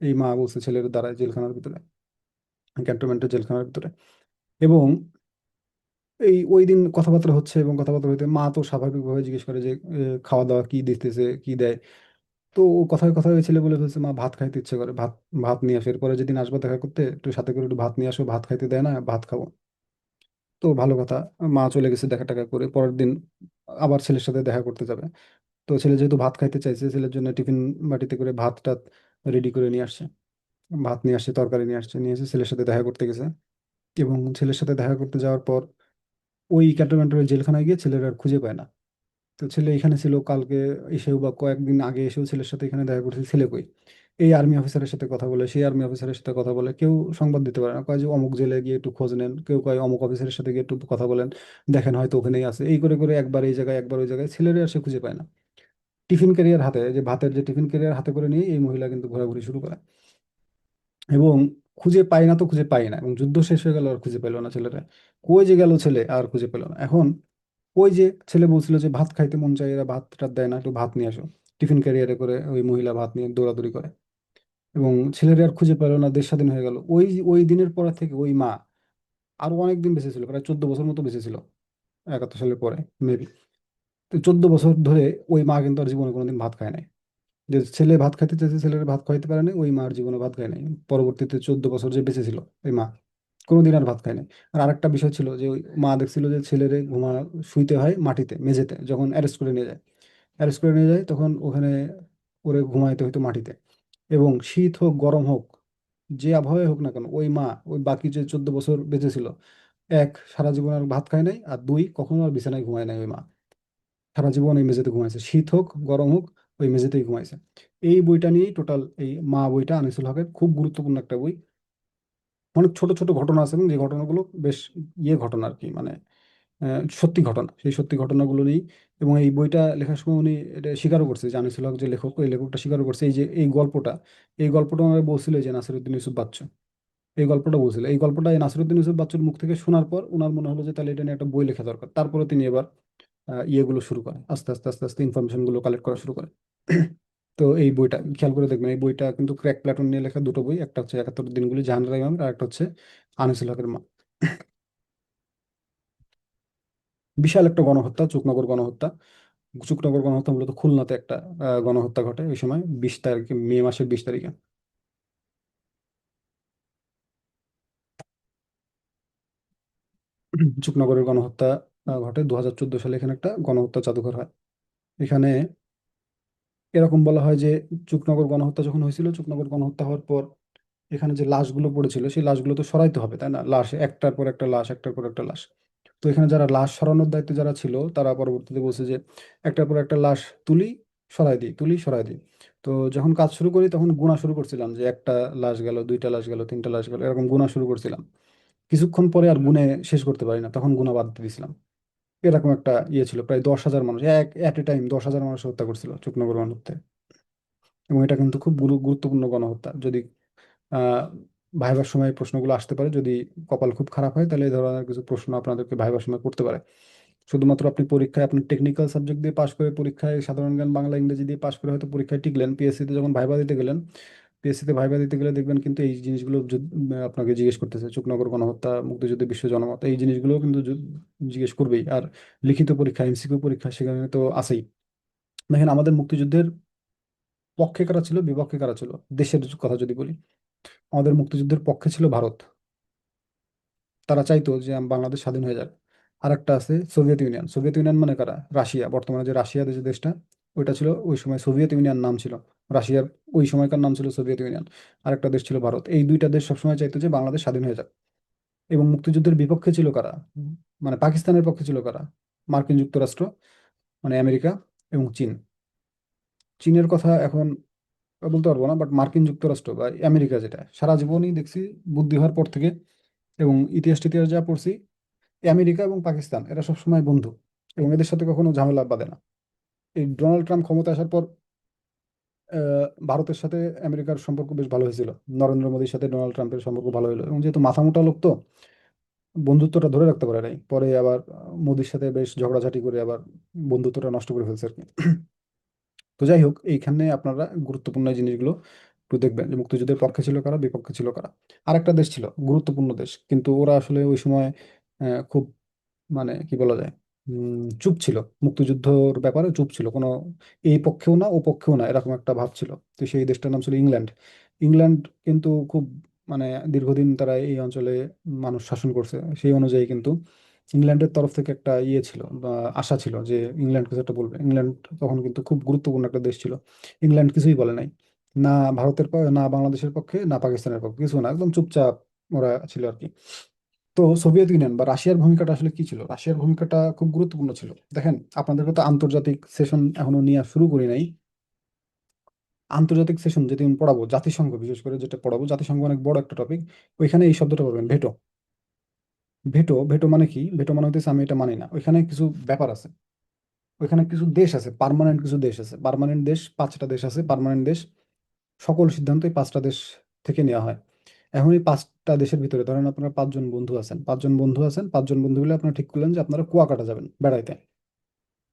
এই মা বলছে ছেলের দ্বারাই জেলখানার ভিতরে, ক্যান্টনমেন্টের জেলখানার ভিতরে। এবং এই ওই দিন কথাবার্তা হচ্ছে, এবং কথাবার্তা হইতে মা তো স্বাভাবিকভাবে জিজ্ঞেস করে যে খাওয়া দাওয়া কি দিতেছে কি দেয়। তো ও কথায় কথায় ওই ছেলে বলে ফেলছে মা ভাত খাইতে ইচ্ছে করে, ভাত ভাত নিয়ে আসে, এরপরে যেদিন আসবে দেখা করতে একটু সাথে করে একটু ভাত নিয়ে আসো, ভাত খাইতে দেয় না, ভাত খাবো। তো ভালো কথা, মা চলে গেছে দেখা টাকা করে, পরের দিন আবার ছেলের সাথে দেখা করতে যাবে। তো ছেলে যেহেতু ভাত খাইতে চাইছে, ছেলের জন্য টিফিন বাটিতে করে ভাত টাত রেডি করে নিয়ে আসছে, ভাত নিয়ে আসছে, তরকারি নিয়ে আসছে, নিয়ে এসে ছেলের সাথে দেখা করতে গেছে। এবং ছেলের সাথে দেখা করতে যাওয়ার পর ওই ক্যান্টনমেন্টের ওই জেলখানায় গিয়ে ছেলের আর খুঁজে পায় না। তো ছেলে এখানে ছিল, কালকে এসেও বা কয়েকদিন আগে এসেও ছেলের সাথে এখানে দেখা করছে, ছেলে কই? এই আর্মি অফিসারের সাথে কথা বলে, সেই আর্মি অফিসারের সাথে কথা বলে, কেউ সংবাদ দিতে পারে না, কয় যে অমুক জেলে গিয়ে একটু খোঁজ নেন, কেউ কয় অমুক অফিসারের সাথে গিয়ে একটু কথা বলেন, দেখেন হয়তো ওখানেই আছে। এই করে করে একবার এই জায়গায় একবার ওই জায়গায়, ছেলের আর সে খুঁজে পায় না। টিফিন ক্যারিয়ার হাতে, যে ভাতের যে টিফিন ক্যারিয়ার হাতে করে নিয়ে এই মহিলা কিন্তু ঘোরাঘুরি শুরু করে। এবং খুঁজে পায় না তো খুঁজে পায় না, এবং যুদ্ধ শেষ হয়ে গেল আর খুঁজে পেল না ছেলেরা। কই যে গেল ছেলে, আর খুঁজে পেল না। এখন ওই যে ছেলে বলছিল যে ভাত খাইতে মন চাই, এরা ভাত টাত দেয় না, একটু ভাত নিয়ে আসো। টিফিন ক্যারিয়ারে করে ওই মহিলা ভাত নিয়ে দৌড়াদৌড়ি করে, এবং ছেলেরা আর খুঁজে পেল না, দেশ স্বাধীন হয়ে গেল। ওই ওই দিনের পর থেকে ওই মা আরো অনেকদিন বেঁচে ছিল, প্রায় 14 বছর মতো বেঁচে ছিল, 71 সালের পরে মেবি। তো 14 বছর ধরে ওই মা কিন্তু আর জীবনে কোনোদিন ভাত খায় নাই। যে ছেলে ভাত খাইতে চেয়েছে, ছেলের ভাত খাইতে পারে নাই, ওই মার জীবনে ভাত খায় নাই। পরবর্তীতে 14 বছর যে বেঁচে ছিল ওই মা, কোনোদিন আর ভাত খায় নাই। আর আরেকটা বিষয় ছিল যে ওই মা দেখছিল যে ছেলেরে শুইতে হয় মাটিতে, মেঝেতে, যখন অ্যারেস্ট করে নিয়ে যায়। অ্যারেস্ট করে নিয়ে যায় তখন ওখানে ওরে ঘুমাইতে হইতো মাটিতে। এবং শীত হোক গরম হোক, যে আবহাওয়ায় হোক না কেন, ওই মা ওই বাকি যে 14 বছর বেঁচে ছিল, এক, সারা জীবন আর ভাত খায় নাই, আর দুই, কখনো আর বিছানায় ঘুমায় নাই ওই মা। সারা জীবন এই মেঝেতে ঘুমাইছে, শীত হোক গরম হোক, ওই মেঝেতেই ঘুমাইছে। এই বইটা নিয়েই টোটাল, এই মা বইটা আনিসুল হকের খুব গুরুত্বপূর্ণ একটা বই। অনেক ছোট ছোট ঘটনা আছে, এবং যে ঘটনাগুলো বেশ ঘটনা আর কি, মানে সত্যি ঘটনা, সেই সত্যি ঘটনাগুলো নিয়েই। এবং এই বইটা লেখার সময় উনি এটা স্বীকারও করছে যে আনিসুল হক যে লেখক, ওই লেখকটা স্বীকারও করছে এই যে এই গল্পটা ওনারা বলছিল যে নাসিরুদ্দিন ইউসুফ বাচ্চু এই গল্পটা বলছিল। এই গল্পটা এই নাসিরুদ্দিন ইউসুফ বাচ্চুর মুখ থেকে শোনার পর ওনার মনে হলো যে তাহলে এটা নিয়ে একটা বই লেখা দরকার। তারপরে তিনি এবার ইয়েগুলো শুরু করে, আস্তে আস্তে আস্তে আস্তে ইনফরমেশন গুলো কালেক্ট করা শুরু করে। তো এই বইটা খেয়াল করে দেখবেন, এই বইটা কিন্তু ক্র্যাক প্ল্যাটন নিয়ে লেখা দুটো বই, একটা হচ্ছে 71 দিনগুলি জাহানারা ইমামের, আর একটা হচ্ছে আনিসুল হকের মা। বিশাল একটা গণহত্যা, চুকনগর গণহত্যা। চুকনগর গণহত্যা মূলত খুলনাতে একটা গণহত্যা ঘটে ওই সময় 20 তারিখে, মে মাসের 20 তারিখে। চুকনগরের গণহত্যা ঘটে 2014 সালে। এখানে একটা গণহত্যা জাদুঘর হয় এখানে। এরকম বলা হয় যে চুকনগর গণহত্যা যখন হয়েছিল, চুকনগর গণহত্যা হওয়ার পর এখানে যে লাশগুলো পড়েছিল সেই লাশগুলো তো সরাইতে হবে, তাই না? লাশ একটার পর একটা লাশ, একটার পর একটা লাশ। তো এখানে যারা লাশ সরানোর দায়িত্বে যারা ছিল, তারা পরবর্তীতে বলছে যে একটার পর একটা লাশ তুলি, সরাই দিই, তুলি, সরাই দিই। তো যখন কাজ শুরু করি তখন গুণা শুরু করছিলাম যে একটা লাশ গেল, দুইটা লাশ গেল, তিনটা লাশ গেল, এরকম গুণা শুরু করছিলাম। কিছুক্ষণ পরে আর গুনে শেষ করতে পারি না, তখন গুণা বাদ দিয়ে দিয়েছিলাম। এরকম একটা ইয়ে ছিল, প্রায় 10,000 মানুষ এক এট এ টাইম 10,000 মানুষ হত্যা করছিল চুকনগর গণহত্যায়। এবং এটা কিন্তু খুব গুরুত্বপূর্ণ গণহত্যা। যদি আহ ভাইবার সময় এই প্রশ্নগুলো আসতে পারে, যদি কপাল খুব খারাপ হয় তাহলে এই ধরনের কিছু প্রশ্ন আপনাদেরকে ভাইবার সময় করতে পারে। শুধুমাত্র আপনি পরীক্ষায় আপনি টেকনিক্যাল সাবজেক্ট দিয়ে পাশ করে, পরীক্ষায় সাধারণ জ্ঞান বাংলা ইংরেজি দিয়ে পাশ করে হয়তো পরীক্ষায় টিকলেন, পিএসসিতে যখন ভাইবা দিতে গেলেন, পিএসসিতে ভাইবা দিতে গেলে দেখবেন কিন্তু এই জিনিসগুলো আপনাকে জিজ্ঞেস করতেছে, চুকনগর গণহত্যা, মুক্তিযুদ্ধ, বিশ্ব জনমত, এই জিনিসগুলো কিন্তু জিজ্ঞেস করবেই। আর লিখিত পরীক্ষা, এমসিকিউ পরীক্ষা সেখানে তো আছেই। দেখেন আমাদের মুক্তিযুদ্ধের পক্ষে কারা ছিল, বিপক্ষে কারা ছিল, দেশের কথা যদি বলি, আমাদের মুক্তিযুদ্ধের পক্ষে ছিল ভারত। তারা চাইতো যে বাংলাদেশ স্বাধীন হয়ে যাক। আর একটা আছে সোভিয়েত ইউনিয়ন। সোভিয়েত ইউনিয়ন মানে কারা? রাশিয়া, বর্তমানে যে রাশিয়া যে দেশটা, ওইটা ছিল ওই সময় সোভিয়েত ইউনিয়ন নাম ছিল। রাশিয়ার ওই সময়কার নাম ছিল সোভিয়েত ইউনিয়ন। আর একটা দেশ ছিল ভারত। এই দুইটা দেশ সবসময় চাইতো যে বাংলাদেশ স্বাধীন হয়ে যাক। এবং মুক্তিযুদ্ধের বিপক্ষে ছিল কারা? মানে পাকিস্তানের পক্ষে ছিল কারা? মার্কিন যুক্তরাষ্ট্র, মানে আমেরিকা, এবং চীন। চীনের কথা এখন বলতে পারবো না, বাট মার্কিন যুক্তরাষ্ট্র বা আমেরিকা, যেটা সারা জীবনই দেখছি বুদ্ধি হওয়ার পর থেকে, এবং ইতিহাস টিতিহাস যা পড়ছি, আমেরিকা এবং পাকিস্তান এরা সবসময় বন্ধু, এবং এদের সাথে কখনো ঝামেলা বাঁধে না। এই ডোনাল্ড ট্রাম্প ক্ষমতা আসার পর ভারতের সাথে আমেরিকার সম্পর্ক বেশ ভালো হয়েছিল। নরেন্দ্র মোদীর সাথে ডোনাল্ড ট্রাম্পের সম্পর্ক ভালো হলো, এবং যেহেতু মাথা মোটা লোক, তো বন্ধুত্বটা ধরে রাখতে পারে নাই। পরে আবার মোদীর সাথে বেশ ঝগড়াঝাটি করে আবার বন্ধুত্বটা নষ্ট করে ফেলছে আর কি। তো যাই হোক, এইখানে আপনারা গুরুত্বপূর্ণ এই জিনিসগুলো একটু দেখবেন যে মুক্তিযুদ্ধের পক্ষে ছিল কারা, বিপক্ষে ছিল কারা। আর একটা দেশ ছিল গুরুত্বপূর্ণ দেশ, কিন্তু ওরা আসলে ওই সময় খুব, মানে কি বলা যায়, চুপ ছিল। মুক্তিযুদ্ধর ব্যাপারে চুপ ছিল, কোনো এই পক্ষেও না ও পক্ষেও না, এরকম একটা ভাব ছিল। তো সেই দেশটার নাম ছিল ইংল্যান্ড। ইংল্যান্ড কিন্তু খুব, মানে দীর্ঘদিন তারা এই অঞ্চলে মানুষ শাসন করছে। সেই অনুযায়ী কিন্তু ইংল্যান্ডের তরফ থেকে একটা ইয়ে ছিল বা আশা ছিল যে ইংল্যান্ড কিছু একটা বলবে। ইংল্যান্ড তখন কিন্তু খুব গুরুত্বপূর্ণ একটা দেশ ছিল। ইংল্যান্ড কিছুই বলে নাই, না ভারতের না বাংলাদেশের পক্ষে, না পাকিস্তানের পক্ষে, কিছু না, একদম চুপচাপ ওরা ছিল আর কি। তো সোভিয়েত ইউনিয়ন বা রাশিয়ার ভূমিকাটা আসলে কি ছিল? রাশিয়ার ভূমিকাটা খুব গুরুত্বপূর্ণ ছিল। দেখেন, আপনাদেরকে তো আন্তর্জাতিক সেশন এখনো নিয়ে শুরু করি নাই। আন্তর্জাতিক সেশন যেদিন পড়াবো, জাতিসংঘ বিশেষ করে যেটা পড়াবো, জাতিসংঘ অনেক বড় একটা টপিক। ওইখানে এই শব্দটা পাবেন, ভেটো। ভেটো ভেটো মানে কি? ভেটো মানে হচ্ছে আমি এটা মানি না। ওইখানে কিছু ব্যাপার আছে, ওইখানে কিছু দেশ আছে, পার্মানেন্ট কিছু দেশ আছে, পার্মানেন্ট দেশ 5টা দেশ আছে, পার্মানেন্ট দেশ। সকল সিদ্ধান্ত এই 5টা দেশ থেকে নেওয়া হয়। এখন এই 5টা দেশের ভিতরে ধরেন আপনারা 5জন বন্ধু আছেন, 5জন বন্ধু মিলে আপনারা ঠিক করলেন যে আপনারা কুয়াকাটা যাবেন বেড়াইতে।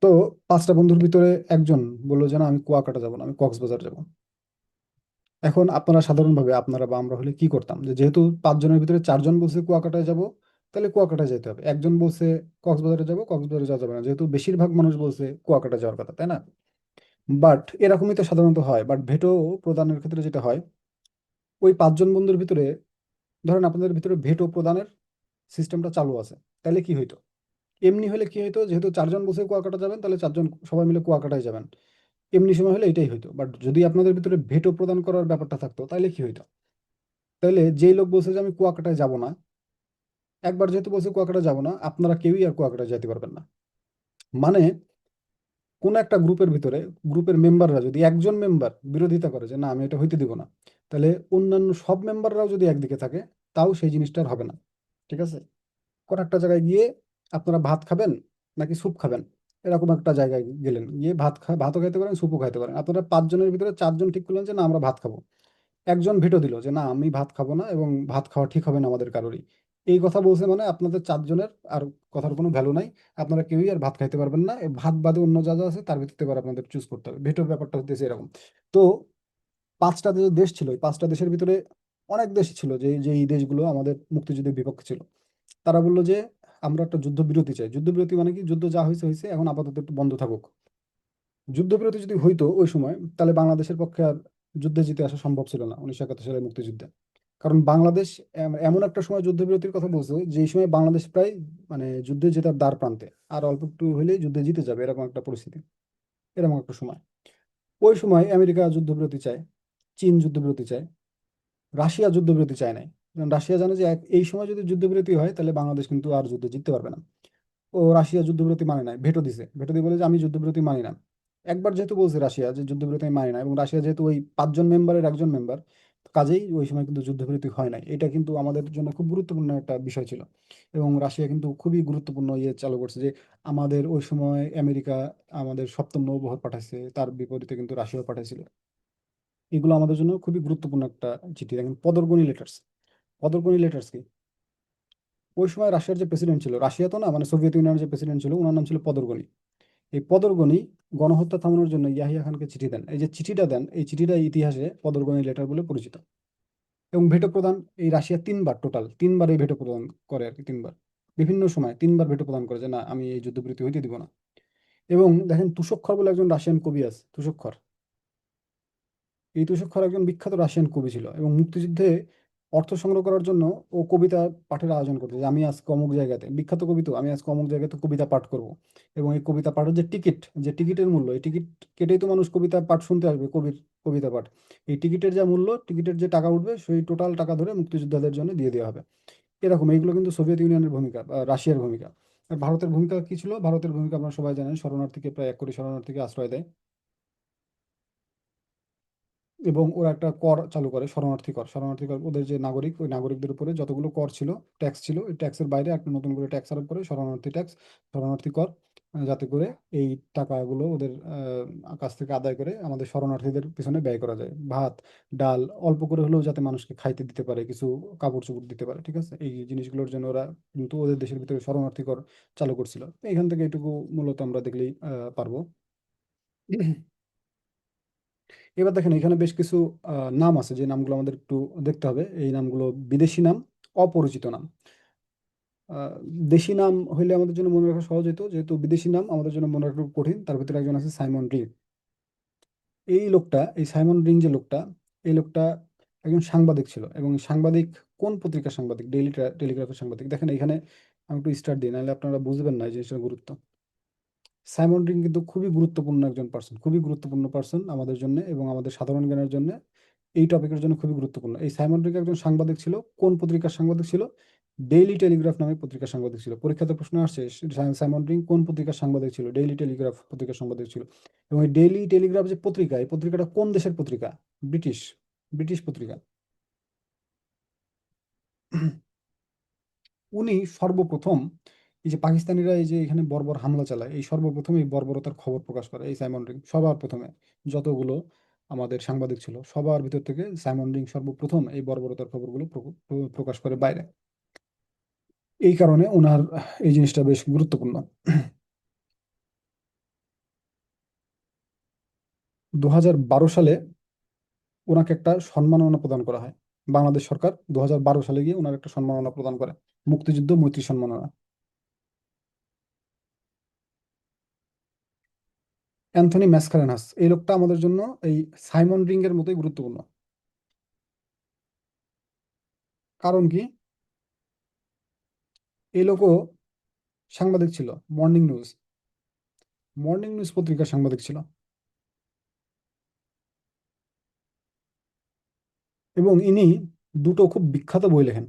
তো 5টা বন্ধুর ভিতরে একজন বললো যে না, আমি কুয়াকাটা যাবো না, আমি কক্সবাজার যাবো। এখন আপনারা সাধারণভাবে, আপনারা বা আমরা হলে কি করতাম, যে যেহেতু 5জনের ভিতরে 4জন বলছে কুয়াকাটায় যাব, তাহলে কুয়াকাটায় যেতে হবে। একজন বলছে কক্সবাজারে যাব, কক্সবাজারে যাওয়া যাবে না, যেহেতু বেশিরভাগ মানুষ বলছে কুয়াকাটা যাওয়ার কথা, তাই না? বাট এরকমই তো সাধারণত হয়। বাট ভেটো প্রদানের ক্ষেত্রে যেটা হয়, ওই 5জন বন্ধুর ভিতরে ধরেন আপনাদের ভিতরে ভেটো প্রদানের সিস্টেমটা চালু আছে। তাহলে কি হইতো? এমনি হলে কি হইতো, যেহেতু 4জন বসে কুয়াকাটা যাবেন, তাহলে 4জন সবাই মিলে কুয়াকাটায় যাবেন। এমনি সময় হলে এটাই হইতো। বাট যদি আপনাদের ভিতরে ভেটো প্রদান করার ব্যাপারটা থাকতো, তাহলে কি হইতো? তাহলে যেই লোক বলছে যে আমি কুয়াকাটায় যাব না, একবার যেহেতু বলছে কুয়াকাটা যাব না, আপনারা কেউই আর কুয়াকাটায় যেতে পারবেন না। মানে কোন একটা গ্রুপের ভিতরে, গ্রুপের মেম্বাররা যদি একজন মেম্বার বিরোধিতা করে যে না আমি এটা হইতে দিব না, তাহলে অন্যান্য সব মেম্বাররাও যদি একদিকে থাকে, তাও সেই জিনিসটা আর হবে না। ঠিক আছে? কোন একটা জায়গায় গিয়ে আপনারা ভাত খাবেন নাকি স্যুপ খাবেন, এরকম একটা জায়গায় গেলেন, গিয়ে ভাতও খাইতে পারেন, স্যুপও খাইতে পারেন। আপনারা 5জনের ভিতরে 4জন ঠিক করলেন যে না আমরা ভাত খাবো। একজন ভেটো দিল যে না আমি ভাত খাবো না, এবং ভাত খাওয়া ঠিক হবে না আমাদের কারোরই। এই কথা বলছে মানে আপনাদের 4জনের আর কথার কোনো ভ্যালু নাই। আপনারা কেউই আর ভাত খাইতে পারবেন না। এই ভাত বাদে অন্য যা যা আছে তার ভিত্তিতে এবার আপনাদের চুজ করতে হবে। ভেটোর ব্যাপারটা হচ্ছে এরকম। তো 5টা যে দেশ ছিল, এই 5টা দেশের ভিতরে অনেক দেশ ছিল যে যে এই দেশগুলো আমাদের মুক্তিযুদ্ধের বিপক্ষে ছিল। তারা বললো যে আমরা একটা যুদ্ধবিরতি চাই। যুদ্ধবিরতি মানে কি? যুদ্ধ যা হয়েছে হয়েছে, এখন আপাতত একটু বন্ধ থাকুক। যুদ্ধবিরতি যদি হইতো ওই সময়, তাহলে বাংলাদেশের পক্ষে আর যুদ্ধে জিতে আসা সম্ভব ছিল না 1971 সালের মুক্তিযুদ্ধে। কারণ বাংলাদেশ এমন একটা সময় যুদ্ধবিরতির কথা বলছে, যেই সময় বাংলাদেশ প্রায় মানে যুদ্ধে জেতার দ্বার প্রান্তে, আর অল্প একটু হলেই যুদ্ধে জিতে যাবে, এরকম একটা পরিস্থিতি, এরকম একটা সময়। ওই সময় আমেরিকা যুদ্ধবিরতি চায়, চীন যুদ্ধবিরতি চায়, রাশিয়া যুদ্ধবিরতি চায় নাই। কারণ রাশিয়া জানে যে এই সময় যদি যুদ্ধবিরতি হয়, তাহলে বাংলাদেশ কিন্তু আর যুদ্ধে জিততে পারবে না। ও রাশিয়া যুদ্ধবিরতি মানে নাই, ভেটো দিছে। ভেটো দিয়ে বলে যে আমি যুদ্ধবিরতি মানি না। একবার যেহেতু বলছে রাশিয়া যে যুদ্ধবিরতি আমি মানি না, এবং রাশিয়া যেহেতু ওই 5জন মেম্বারের একজন মেম্বার, কাজেই ওই সময় কিন্তু যুদ্ধবিরতি হয় নাই। এটা কিন্তু আমাদের জন্য খুব গুরুত্বপূর্ণ একটা বিষয় ছিল। এবং রাশিয়া কিন্তু খুবই গুরুত্বপূর্ণ ইয়ে চালু করছে, যে আমাদের ওই সময় আমেরিকা আমাদের 7ম নৌবহর পাঠাইছে, তার বিপরীতে কিন্তু রাশিয়াও পাঠাইছিল। এগুলো আমাদের জন্য খুবই গুরুত্বপূর্ণ একটা চিঠি। দেখেন পদরগনি লেটার্স। পদরগনি লেটার্স কি? ওই সময় রাশিয়ার যে প্রেসিডেন্ট ছিল, রাশিয়া তো না, মানে সোভিয়েত ইউনিয়নের যে প্রেসিডেন্ট ছিল, ওনার নাম ছিল পদরগনি। এই পদরগনি গণহত্যা থামানোর জন্য ইয়াহিয়া খানকে চিঠি দেন। এই যে চিঠিটা দেন, এই চিঠিটা ইতিহাসে পদরগনি লেটার বলে পরিচিত। এবং ভেটো প্রদান, এই রাশিয়া 3বার, টোটাল 3বার এই ভেটো প্রদান করে আর কি, 3বার। বিভিন্ন সময় 3বার ভেটো প্রদান করে যে না আমি এই যুদ্ধবিরতি হইতে দিব না। এবং দেখেন তুষক্ষর বলে একজন রাশিয়ান কবি আছে, তুষক্ষর। এই তুষার একজন বিখ্যাত রাশিয়ান কবি ছিল, এবং মুক্তিযুদ্ধে অর্থ সংগ্রহ করার জন্য ও কবিতা পাঠের আয়োজন করতো, যে আমি আজকে অমুক জায়গাতে, বিখ্যাত কবি তো, আমি আজকে অমুক জায়গাতে কবিতা পাঠ করব। এবং এই কবিতা পাঠের যে টিকিট, যে টিকিটের মূল্য, এই টিকিট কেটেই তো মানুষ কবিতা পাঠ শুনতে আসবে, কবির কবিতা পাঠ। এই টিকিটের যা মূল্য, টিকিটের যে টাকা উঠবে, সেই টোটাল টাকা ধরে মুক্তিযোদ্ধাদের জন্য দিয়ে দেওয়া হবে। এরকম এইগুলো কিন্তু সোভিয়েত ইউনিয়নের ভূমিকা বা রাশিয়ার ভূমিকা। আর ভারতের ভূমিকা কি ছিল? ভারতের ভূমিকা আপনারা সবাই জানেন, শরণার্থীকে প্রায় 1 কোটি শরণার্থীকে আশ্রয় দেয়। এবং ওরা একটা কর চালু করে, শরণার্থী কর। শরণার্থী কর, ওদের যে নাগরিক, ওই নাগরিকদের উপরে যতগুলো কর ছিল, ট্যাক্স ছিল, এই ট্যাক্সের বাইরে একটা নতুন করে ট্যাক্স আরোপ করে, শরণার্থী ট্যাক্স, শরণার্থী কর। যাতে করে এই টাকাগুলো ওদের কাছ থেকে আদায় করে আমাদের শরণার্থীদের পিছনে ব্যয় করা যায়। ভাত, ডাল অল্প করে হলেও যাতে মানুষকে খাইতে দিতে পারে, কিছু কাপড় চোপড় দিতে পারে। ঠিক আছে? এই জিনিসগুলোর জন্য ওরা কিন্তু ওদের দেশের ভিতরে শরণার্থী কর চালু করছিল। তো এখান থেকে এটুকু মূলত আমরা দেখলেই পারবো। এবার দেখেন এখানে বেশ কিছু নাম আছে, যে নামগুলো আমাদের একটু দেখতে হবে। এই নামগুলো বিদেশি নাম, অপরিচিত নাম। আহ, দেশি নাম হইলে আমাদের জন্য মনে রাখা সহজ হতো, যেহেতু বিদেশি নাম আমাদের জন্য মনে রাখা খুব কঠিন। তার ভিতরে একজন আছে সাইমন রিং। এই লোকটা, এই সাইমন রিং যে লোকটা, এই লোকটা একজন সাংবাদিক ছিল। এবং সাংবাদিক, কোন পত্রিকার সাংবাদিক? ডেইলি টেলিগ্রাফের সাংবাদিক। দেখেন এখানে আমি একটু স্টার্ট দিই, নাহলে আপনারা বুঝবেন না এই জিনিসটার গুরুত্ব। সাইমন রিং কিন্তু খুবই গুরুত্বপূর্ণ একজন পার্সন, খুবই গুরুত্বপূর্ণ পার্সন আমাদের জন্য এবং আমাদের সাধারণ জ্ঞানের জন্য। এই টপিকের জন্য খুবই গুরুত্বপূর্ণ। এই সাইমন রিং একজন সাংবাদিক ছিল। কোন পত্রিকার সাংবাদিক ছিল? ডেইলি টেলিগ্রাফ নামে পত্রিকার সাংবাদিক ছিল। পরীক্ষাতে প্রশ্ন আসছে সাইমন রিং কোন পত্রিকার সাংবাদিক ছিল? ডেইলি টেলিগ্রাফ পত্রিকার সাংবাদিক ছিল। এবং এই ডেইলি টেলিগ্রাফ যে পত্রিকা, এই পত্রিকাটা কোন দেশের পত্রিকা? ব্রিটিশ। ব্রিটিশ পত্রিকা। উনি সর্বপ্রথম এই যে পাকিস্তানিরা এই যে এখানে বর্বর হামলা চালায়, এই সর্বপ্রথম এই বর্বরতার খবর প্রকাশ করে এই সাইমন রিং সবার প্রথমে। যতগুলো আমাদের সাংবাদিক ছিল সবার ভিতর থেকে সাইমন রিং সর্বপ্রথম এই বর্বরতার খবরগুলো প্রকাশ করে বাইরে। এই কারণে ওনার এই জিনিসটা বেশ গুরুত্বপূর্ণ। 2012 সালে ওনাকে একটা সম্মাননা প্রদান করা হয়। বাংলাদেশ সরকার 2012 সালে গিয়ে ওনার একটা সম্মাননা প্রদান করে, মুক্তিযুদ্ধ মৈত্রী সম্মাননা। অ্যান্থনি ম্যাসকারেনাস এই লোকটা আমাদের জন্য এই সাইমন রিং এর মতোই গুরুত্বপূর্ণ। কারণ কি? এই লোকও সাংবাদিক ছিল। মর্নিং নিউজ, মর্নিং নিউজ পত্রিকার সাংবাদিক ছিল। এবং ইনি দুটো খুব বিখ্যাত বই লেখেন,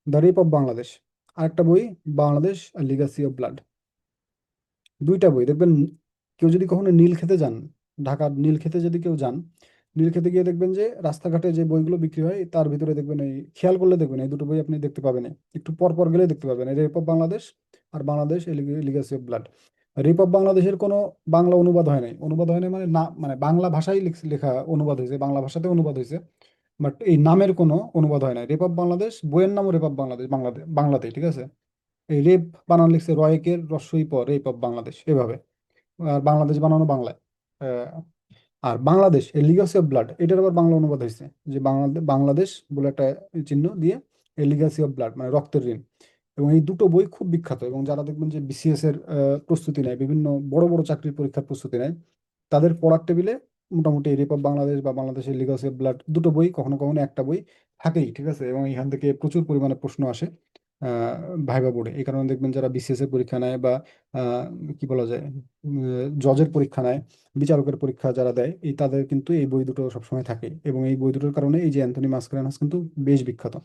দ্য রেপ অফ বাংলাদেশ, আরেকটা বই বাংলাদেশ লিগাসি অফ ব্লাড। দুইটা বই দেখবেন। কেউ যদি কখনো নীলক্ষেতে যান, ঢাকার নীলক্ষেতে যদি কেউ যান, নীলক্ষেতে গিয়ে দেখবেন যে রাস্তাঘাটে যে বইগুলো বিক্রি হয় তার ভিতরে দেখবেন, এই খেয়াল করলে দেখবেন এই দুটো বই আপনি দেখতে পাবেন। একটু পর পর গেলে দেখতে পাবেন, রেপ অফ বাংলাদেশ আর Bangladesh legacy of blood. Rape of বাংলাদেশের কোনো বাংলা অনুবাদ হয় নাই। অনুবাদ হয় নাই মানে না, মানে বাংলা ভাষায় লেখা অনুবাদ হয়েছে, বাংলা ভাষাতে অনুবাদ হয়েছে, বাট এই নামের কোনো অনুবাদ হয় নাই। রেপ অফ বাংলাদেশ বইয়ের নামও রেপ অফ বাংলাদেশ, বাংলাতেই, ঠিক আছে। এই রেপ বানান লিখছে রয়েকের রস্বই পর রেপ অফ বাংলাদেশ এভাবে। আর বাংলাদেশ বানানো বাংলায়। আহ, আর বাংলাদেশ এই লিগাসি অফ ব্লাড এটার আবার বাংলা অনুবাদ হয়েছে যে বাংলাদেশ বলে একটা চিহ্ন দিয়ে এই লিগাসি অফ ব্লাড মানে রক্তের ঋণ। এবং এই দুটো বই খুব বিখ্যাত, এবং যারা দেখবেন যে বিসিএস এর প্রস্তুতি নেয়, বিভিন্ন বড় বড় চাকরির পরীক্ষার প্রস্তুতি নেয়, তাদের পড়ার টেবিলে মোটামুটি রেপ অফ বাংলাদেশ বা বাংলাদেশের লিগাসি অফ ব্লাড দুটো বই, কখনো কখনো একটা বই থাকেই, ঠিক আছে। এবং এখান থেকে প্রচুর পরিমাণে প্রশ্ন আসে আহ ভাইবা বোর্ডে। এই কারণে দেখবেন যারা বিসিএস এর পরীক্ষা নেয় বা আহ, কি বলা যায়, জজের পরীক্ষা নেয়, বিচারকের পরীক্ষা যারা দেয়, এই তাদের কিন্তু এই বই দুটো সবসময় থাকে। এবং এই বই দুটোর কারণে এই যে অ্যান্থনি মাসকারেনাস কিন্তু বেশ বিখ্যাত।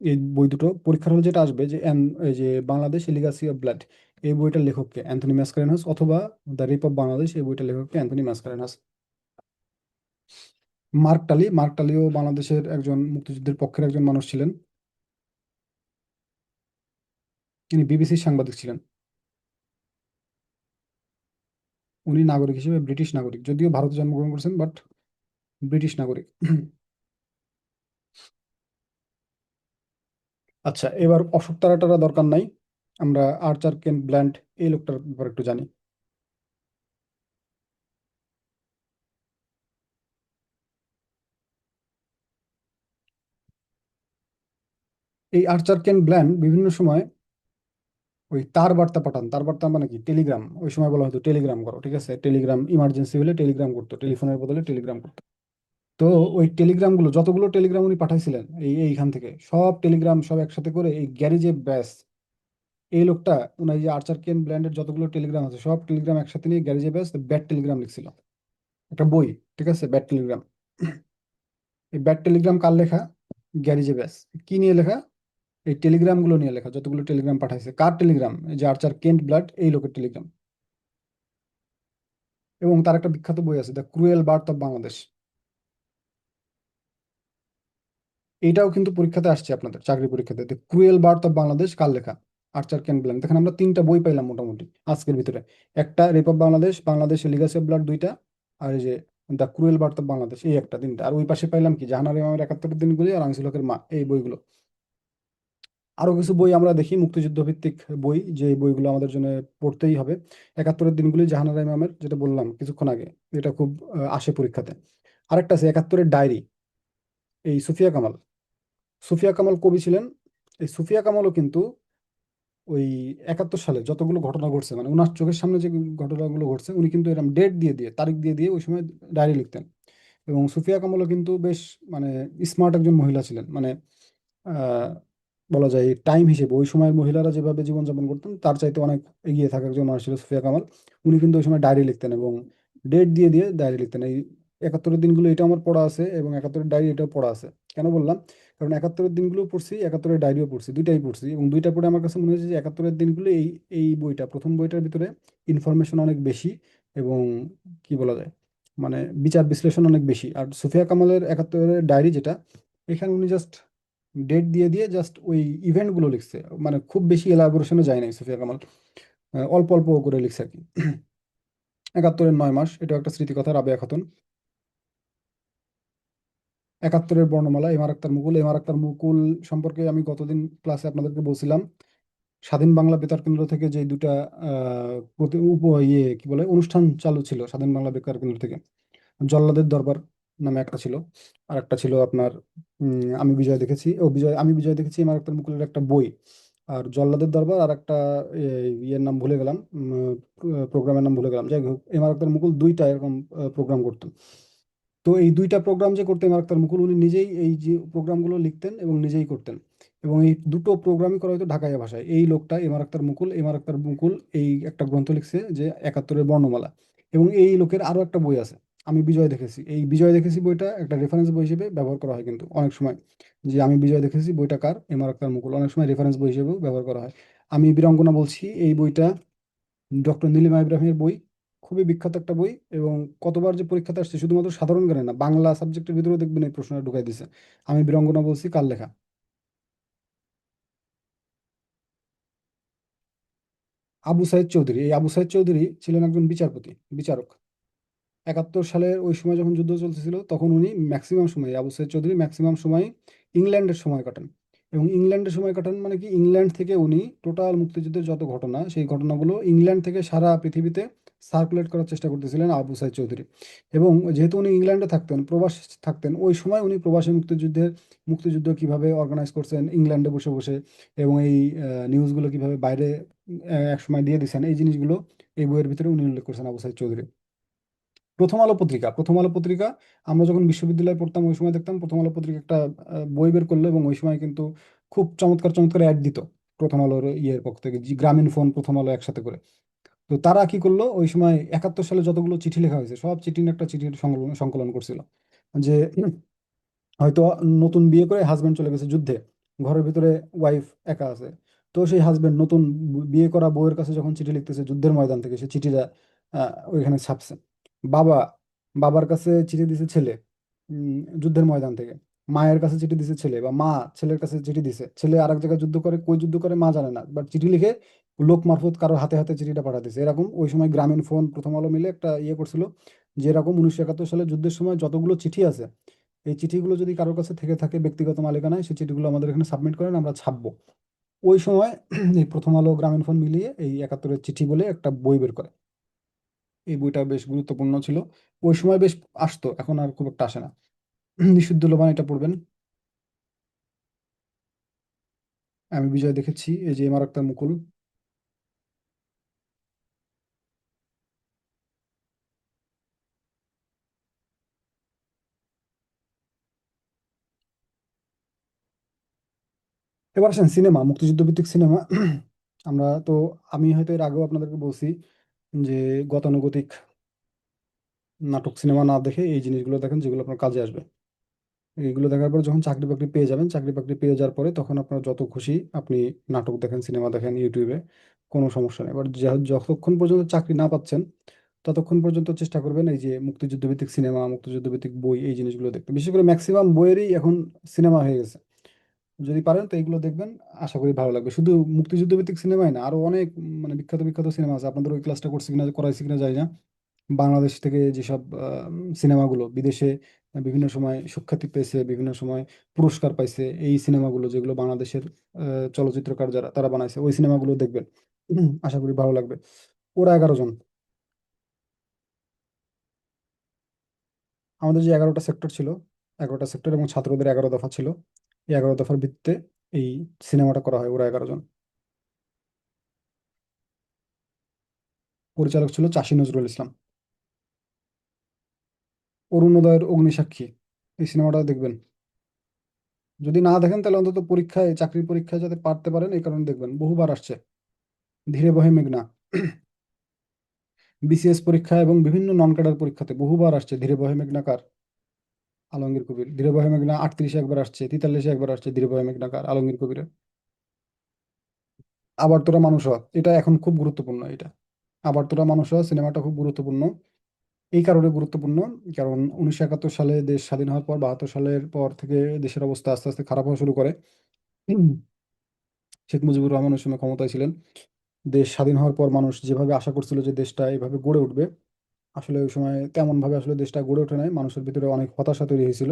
এই বই দুটো পরীক্ষার হলে যেটা আসবে যে এই যে বাংলাদেশ লিগাসি অফ ব্লাড, এই বইটার লেখককে অ্যান্থনি মাসকারেনাস, অথবা দ্য রেপ অফ বাংলাদেশ এই বইটার লেখককে অ্যান্থনি মাসকারেনাস। মার্ক টালিও বাংলাদেশের একজন মুক্তিযুদ্ধের পক্ষের একজন মানুষ ছিলেন। তিনি বিবিসির সাংবাদিক ছিলেন। উনি নাগরিক হিসেবে ব্রিটিশ নাগরিক, যদিও ভারতে জন্মগ্রহণ করেছেন, বাট ব্রিটিশ নাগরিক। আচ্ছা, এবার অশোক তারাটারা দরকার নাই, আমরা আর্চার কেন ব্ল্যান্ড এই লোকটার ব্যাপারে একটু জানি। এই আর্চার কেন ব্ল্যান্ড বিভিন্ন সময় ওই তার বার্তা পাঠান। তার বার্তা মানে কি? টেলিগ্রাম। ওই সময় বলা হতো টেলিগ্রাম করো, ঠিক আছে। টেলিগ্রাম ইমার্জেন্সি হলে টেলিগ্রাম করতো, টেলিফোনের বদলে টেলিগ্রাম করতো। তো ওই টেলিগ্রাম গুলো, যতগুলো টেলিগ্রাম উনি পাঠাইছিলেন এইখান থেকে সব টেলিগ্রাম সব একসাথে করে এই গ্যারেজে ব্যাস, এই লোকটা ওনার যে আর্চার কেন ব্ল্যান্ডের যতগুলো টেলিগ্রাম আছে সব টেলিগ্রাম একসাথে নিয়ে গ্যারেজে ব্যাস ব্যাড টেলিগ্রাম লিখছিল, একটা বই, ঠিক আছে, ব্যাড টেলিগ্রাম। এই ব্যাড টেলিগ্রাম কার লেখা? গ্যারেজে ব্যাস। কি নিয়ে লেখা? এই টেলিগ্রাম গুলো নিয়ে লেখা, যতগুলো টেলিগ্রাম পাঠাইছে। কার টেলিগ্রাম? এই যে আর্চার কেন্ট ব্লাড এই লোকের টেলিগ্রাম। এবং তার একটা বিখ্যাত বই আছে, the cruel birth of Bangladesh. এইটাও কিন্তু পরীক্ষাতে আসছে, আপনাদের চাকরি পরীক্ষাতে। The cruel birth of Bangladesh কার লেখা? আর্চার কেন ব্ল্যাঙ্ক। দেখেন আমরা তিনটা বই পাইলাম মোটামুটি আজকের ভিতরে। একটা rape of Bangladesh, Bangladesh legacy of blood দুইটা, আর এই যে the cruel birth of Bangladesh এই একটা, তিনটা। আর ওই পাশে পাইলাম কি, জাহানারা ইমামের 71 দিনগুলি আর আনিসুল হকের মা এই বইগুলো। আরো কিছু বই আমরা দেখি মুক্তিযুদ্ধ ভিত্তিক বই, যে বইগুলো আমাদের জন্য পড়তেই হবে। 71 দিনগুলি জাহানারা ইমামের, যেটা বললাম কিছুক্ষণ আগে, এটা খুব আসে পরীক্ষাতে। আরেকটা আছে 71-এর ডায়েরি, এই সুফিয়া কামাল। সুফিয়া কামাল কবি ছিলেন। এই সুফিয়া কামালও কিন্তু ওই 71 সালে যতগুলো ঘটনা ঘটছে, মানে ওনার চোখের সামনে যে ঘটনাগুলো ঘটছে, উনি কিন্তু এরকম ডেট দিয়ে দিয়ে, তারিখ দিয়ে দিয়ে ওই সময় ডায়েরি লিখতেন। এবং সুফিয়া কামালও কিন্তু বেশ মানে স্মার্ট একজন মহিলা ছিলেন। মানে আহ, বলা যায় টাইম হিসেবে ওই সময়ের মহিলারা যেভাবে জীবনযাপন করতেন তার চাইতে অনেক এগিয়ে থাকা একজন মানুষ ছিল সুফিয়া কামাল। উনি কিন্তু ওই সময় ডায়েরি লিখতেন এবং ডেট দিয়ে দিয়ে ডায়েরি লিখতেন। এই একাত্তরের দিনগুলো এটা আমার পড়া আছে এবং একাত্তরের ডায়েরি এটাও পড়া আছে। কেন বললাম? কারণ একাত্তরের দিনগুলো পড়ছি, একাত্তরের ডায়েরিও পড়ছি, দুইটাই পড়ছি, এবং দুইটা পড়ে আমার কাছে মনে হয়েছে যে একাত্তরের দিনগুলো এই এই বইটা, প্রথম বইটার ভিতরে ইনফরমেশন অনেক বেশি, এবং কি বলা যায়, মানে বিচার বিশ্লেষণ অনেক বেশি। আর সুফিয়া কামালের একাত্তরের ডায়েরি যেটা, এখানে উনি জাস্ট ডেট দিয়ে দিয়ে জাস্ট ওই ইভেন্টগুলো লিখছে, মানে খুব বেশি এলাবোরেশনে যায় নাই সুফিয়া কামাল, অল্প অল্প করে লিখছে আর কি। একাত্তরের 9 মাস, এটা একটা স্মৃতিকথা, রাবেয়া খাতুন। একাত্তরের বর্ণমালা, এম আর আক্তার মুকুল। এম আর আক্তার মুকুল সম্পর্কে আমি গতদিন ক্লাসে আপনাদেরকে বলছিলাম, স্বাধীন বাংলা বেতার কেন্দ্র থেকে যে দুটা কি বলে অনুষ্ঠান চালু ছিল স্বাধীন বাংলা বেতার কেন্দ্র থেকে, জল্লাদের দরবার নামে একটা ছিল, আর একটা ছিল আপনার আমি বিজয় দেখেছি, আমি বিজয় দেখেছি এম আর আক্তার মুকুলের একটা বই। আর জল্লাদের দরবার আর একটা ইয়ের নাম ভুলে গেলাম, প্রোগ্রামের নাম ভুলে গেলাম। যাই হোক, এম আর আক্তার মুকুল দুইটা এরকম প্রোগ্রাম করতেন। তো এই দুইটা প্রোগ্রাম যে করতেন এম আর আক্তার মুকুল, উনি নিজেই এই যে প্রোগ্রামগুলো লিখতেন এবং নিজেই করতেন, এবং এই দুটো প্রোগ্রামই করা হতো ঢাকাইয়া ভাষায়। এই লোকটা এম আর আক্তার মুকুল, এম আর আক্তার মুকুল এই একটা গ্রন্থ লিখছে যে একাত্তরের বর্ণমালা। এবং এই লোকের আরো একটা বই আছে, আমি বিজয় দেখেছি। এই বিজয় দেখেছি বইটা একটা রেফারেন্স বই হিসেবে ব্যবহার করা হয় কিন্তু অনেক সময়, যে আমি বিজয় দেখেছি বইটা কার, এম আর আক্তার মুকুল, অনেক সময় রেফারেন্স বই হিসেবেও ব্যবহার করা হয়। আমি বীরাঙ্গনা বলছি, এই বইটা ডক্টর নীলিমা ইব্রাহিমের বই, খুবই বিখ্যাত একটা বই। এবং কতবার যে পরীক্ষাতে আসছে, শুধুমাত্র সাধারণ জ্ঞানে না, বাংলা সাবজেক্টের ভিতরেও দেখবেন এই প্রশ্নটা ঢুকাই দিছে। আমি বীরাঙ্গনা বলছি কার লেখা? আবু সাইদ চৌধুরী। এই আবু সাইদ চৌধুরী ছিলেন একজন বিচারপতি, বিচারক। 71 সালের ওই সময় যখন যুদ্ধ চলতেছিল, তখন উনি ম্যাক্সিমাম সময়, আবু সাইদ চৌধুরী ম্যাক্সিমাম সময় ইংল্যান্ডের সময় কাটান। এবং ইংল্যান্ডের সময় কাটান মানে কি, ইংল্যান্ড থেকে উনি টোটাল মুক্তিযুদ্ধের যত ঘটনা, সেই ঘটনাগুলো ইংল্যান্ড থেকে সারা পৃথিবীতে সার্কুলেট করার চেষ্টা করতেছিলেন আবু সাইদ চৌধুরী। এবং যেহেতু উনি ইংল্যান্ডে থাকতেন, প্রবাস থাকতেন, ওই সময় উনি প্রবাসী মুক্তিযুদ্ধ কিভাবে অর্গানাইজ করছেন ইংল্যান্ডে বসে বসে, এবং এই নিউজগুলো কিভাবে বাইরে এক সময় দিয়ে দিচ্ছেন, এই জিনিসগুলো এই বইয়ের ভিতরে উনি উল্লেখ করছেন আবু সাইদ চৌধুরী। প্রথম আলো পত্রিকা আমরা যখন বিশ্ববিদ্যালয়ে পড়তাম, ওই সময় দেখতাম প্রথম আলো পত্রিকা একটা বই বের করলো, এবং ওই সময় কিন্তু খুব চমৎকার চমৎকার অ্যাড দিত প্রথম আলোর ইয়ের পক্ষ থেকে, গ্রামীণ ফোন, প্রথম আলো একসাথে করে। তো তারা কি করলো, ওই সময় 71 সালে যতগুলো চিঠি লেখা হয়েছে সব চিঠি নিয়ে একটা চিঠির সংকলন সংকলন করছিল, যে হয়তো নতুন বিয়ে করে হাজবেন্ড চলে গেছে যুদ্ধে, ঘরের ভিতরে ওয়াইফ একা আছে। তো সেই হাজবেন্ড নতুন বিয়ে করা বউয়ের কাছে যখন চিঠি লিখতেছে যুদ্ধের ময়দান থেকে, সে চিঠিটা ওইখানে ছাপছে। বাবা বাবার কাছে চিঠি দিছে ছেলে, যুদ্ধের ময়দান থেকে। মায়ের কাছে চিঠি দিছে ছেলে, বা মা ছেলের কাছে চিঠি দিছে, ছেলে আরেক জায়গায় যুদ্ধ করে, কই যুদ্ধ করে মা জানে না, বাট চিঠি লিখে লোক মারফত কারোর হাতে হাতে চিঠিটা পাঠাতেছে। এরকম ওই সময় গ্রামীণ ফোন, প্রথম আলো মিলে একটা ইয়ে করছিল, যে এরকম 1971 সালে যুদ্ধের সময় যতগুলো চিঠি আছে, এই চিঠিগুলো যদি কারোর কাছে থেকে থাকে ব্যক্তিগত মালিকানায়, সেই চিঠিগুলো আমাদের এখানে সাবমিট করেন, আমরা ছাপবো। ওই সময় এই প্রথম আলো গ্রামীণ ফোন মিলিয়ে এই একাত্তরের চিঠি বলে একটা বই বের করে। এই বইটা বেশ গুরুত্বপূর্ণ ছিল, ওই সময় বেশ আসতো, এখন আর খুব একটা আসে না। নিষিদ্ধ লোবান, এটা পড়বেন। আমি বিজয় দেখেছি, এই যে এম আর আক্তার মুকুল। এবার আসেন সিনেমা, মুক্তিযুদ্ধ ভিত্তিক সিনেমা। আমরা তো, আমি হয়তো এর আগেও আপনাদেরকে বলছি যে গতানুগতিক নাটক সিনেমা না দেখে এই জিনিসগুলো দেখেন, যেগুলো আপনার কাজে আসবে। এগুলো দেখার পর যখন চাকরি বাকরি পেয়ে যাবেন, চাকরি বাকরি পেয়ে যাওয়ার পরে তখন আপনার যত খুশি আপনি নাটক দেখেন, সিনেমা দেখেন ইউটিউবে, কোনো সমস্যা নেই। এবার যতক্ষণ পর্যন্ত চাকরি না পাচ্ছেন, ততক্ষণ পর্যন্ত চেষ্টা করবেন এই যে মুক্তিযুদ্ধ ভিত্তিক সিনেমা, মুক্তিযুদ্ধ ভিত্তিক বই, এই জিনিসগুলো দেখতে। বিশেষ করে ম্যাক্সিমাম বইয়েরই এখন সিনেমা হয়ে গেছে, যদি পারেন তো এইগুলো দেখবেন, আশা করি ভালো লাগবে। শুধু মুক্তিযুদ্ধ ভিত্তিক সিনেমাই না, আরো অনেক মানে বিখ্যাত বিখ্যাত সিনেমা আছে। আপনাদের ওই ক্লাসটা করছি কিনা, করাইছি কিনা জানি না। বাংলাদেশ থেকে যেসব সিনেমাগুলো বিদেশে বিভিন্ন সময় সুখ্যাতি পেয়েছে, বিভিন্ন সময় পুরস্কার পাইছে, এই সিনেমাগুলো যেগুলো বাংলাদেশের চলচ্চিত্রকার যারা তারা বানাইছে, ওই সিনেমাগুলো দেখবেন। আশা করি ভালো লাগবে। ওরা 11 জন, আমাদের যে 11টা সেক্টর ছিল, 11টা সেক্টর এবং ছাত্রদের 11 দফা ছিল, এই 11 দফার ভিত্তিতে এই সিনেমাটা করা হয়, ওরা 11 জন। পরিচালক ছিল চাষী নজরুল ইসলাম। অরুণোদয়ের অগ্নিসাক্ষী, এই সিনেমাটা দেখবেন। যদি না দেখেন তাহলে অন্তত পরীক্ষায়, চাকরির পরীক্ষায় যাতে পারতে পারেন এই কারণে দেখবেন, বহুবার আসছে। ধীরে বহে মেঘনা, বিসিএস পরীক্ষা এবং বিভিন্ন নন ক্যাডার পরীক্ষাতে বহুবার আসছে ধীরে বহে মেঘনাকার, আলমগীর কবির। ধীরে বহে মেঘনা 38-এ একবার আসছে, 43-এ একবার আসছে ধীরে বহে মেঘনাকার আলমগীর কবিরের। আবার তোরা মানুষ হ, এটা এখন খুব গুরুত্বপূর্ণ এটা। আবার তোরা মানুষ হ সিনেমাটা খুব গুরুত্বপূর্ণ। এই কারণে গুরুত্বপূর্ণ, কারণ 1971 সালে দেশ স্বাধীন হওয়ার পর, 72 সালের পর থেকে দেশের অবস্থা আস্তে আস্তে খারাপ হওয়া শুরু করে। হুম, শেখ মুজিবুর রহমান ওই সময় ক্ষমতায় ছিলেন। দেশ স্বাধীন হওয়ার পর মানুষ যেভাবে আশা করছিল যে দেশটা এইভাবে গড়ে উঠবে, আসলে ওই সময় তেমন ভাবে আসলে দেশটা গড়ে ওঠে নাই। মানুষের ভিতরে অনেক হতাশা তৈরি হয়েছিল।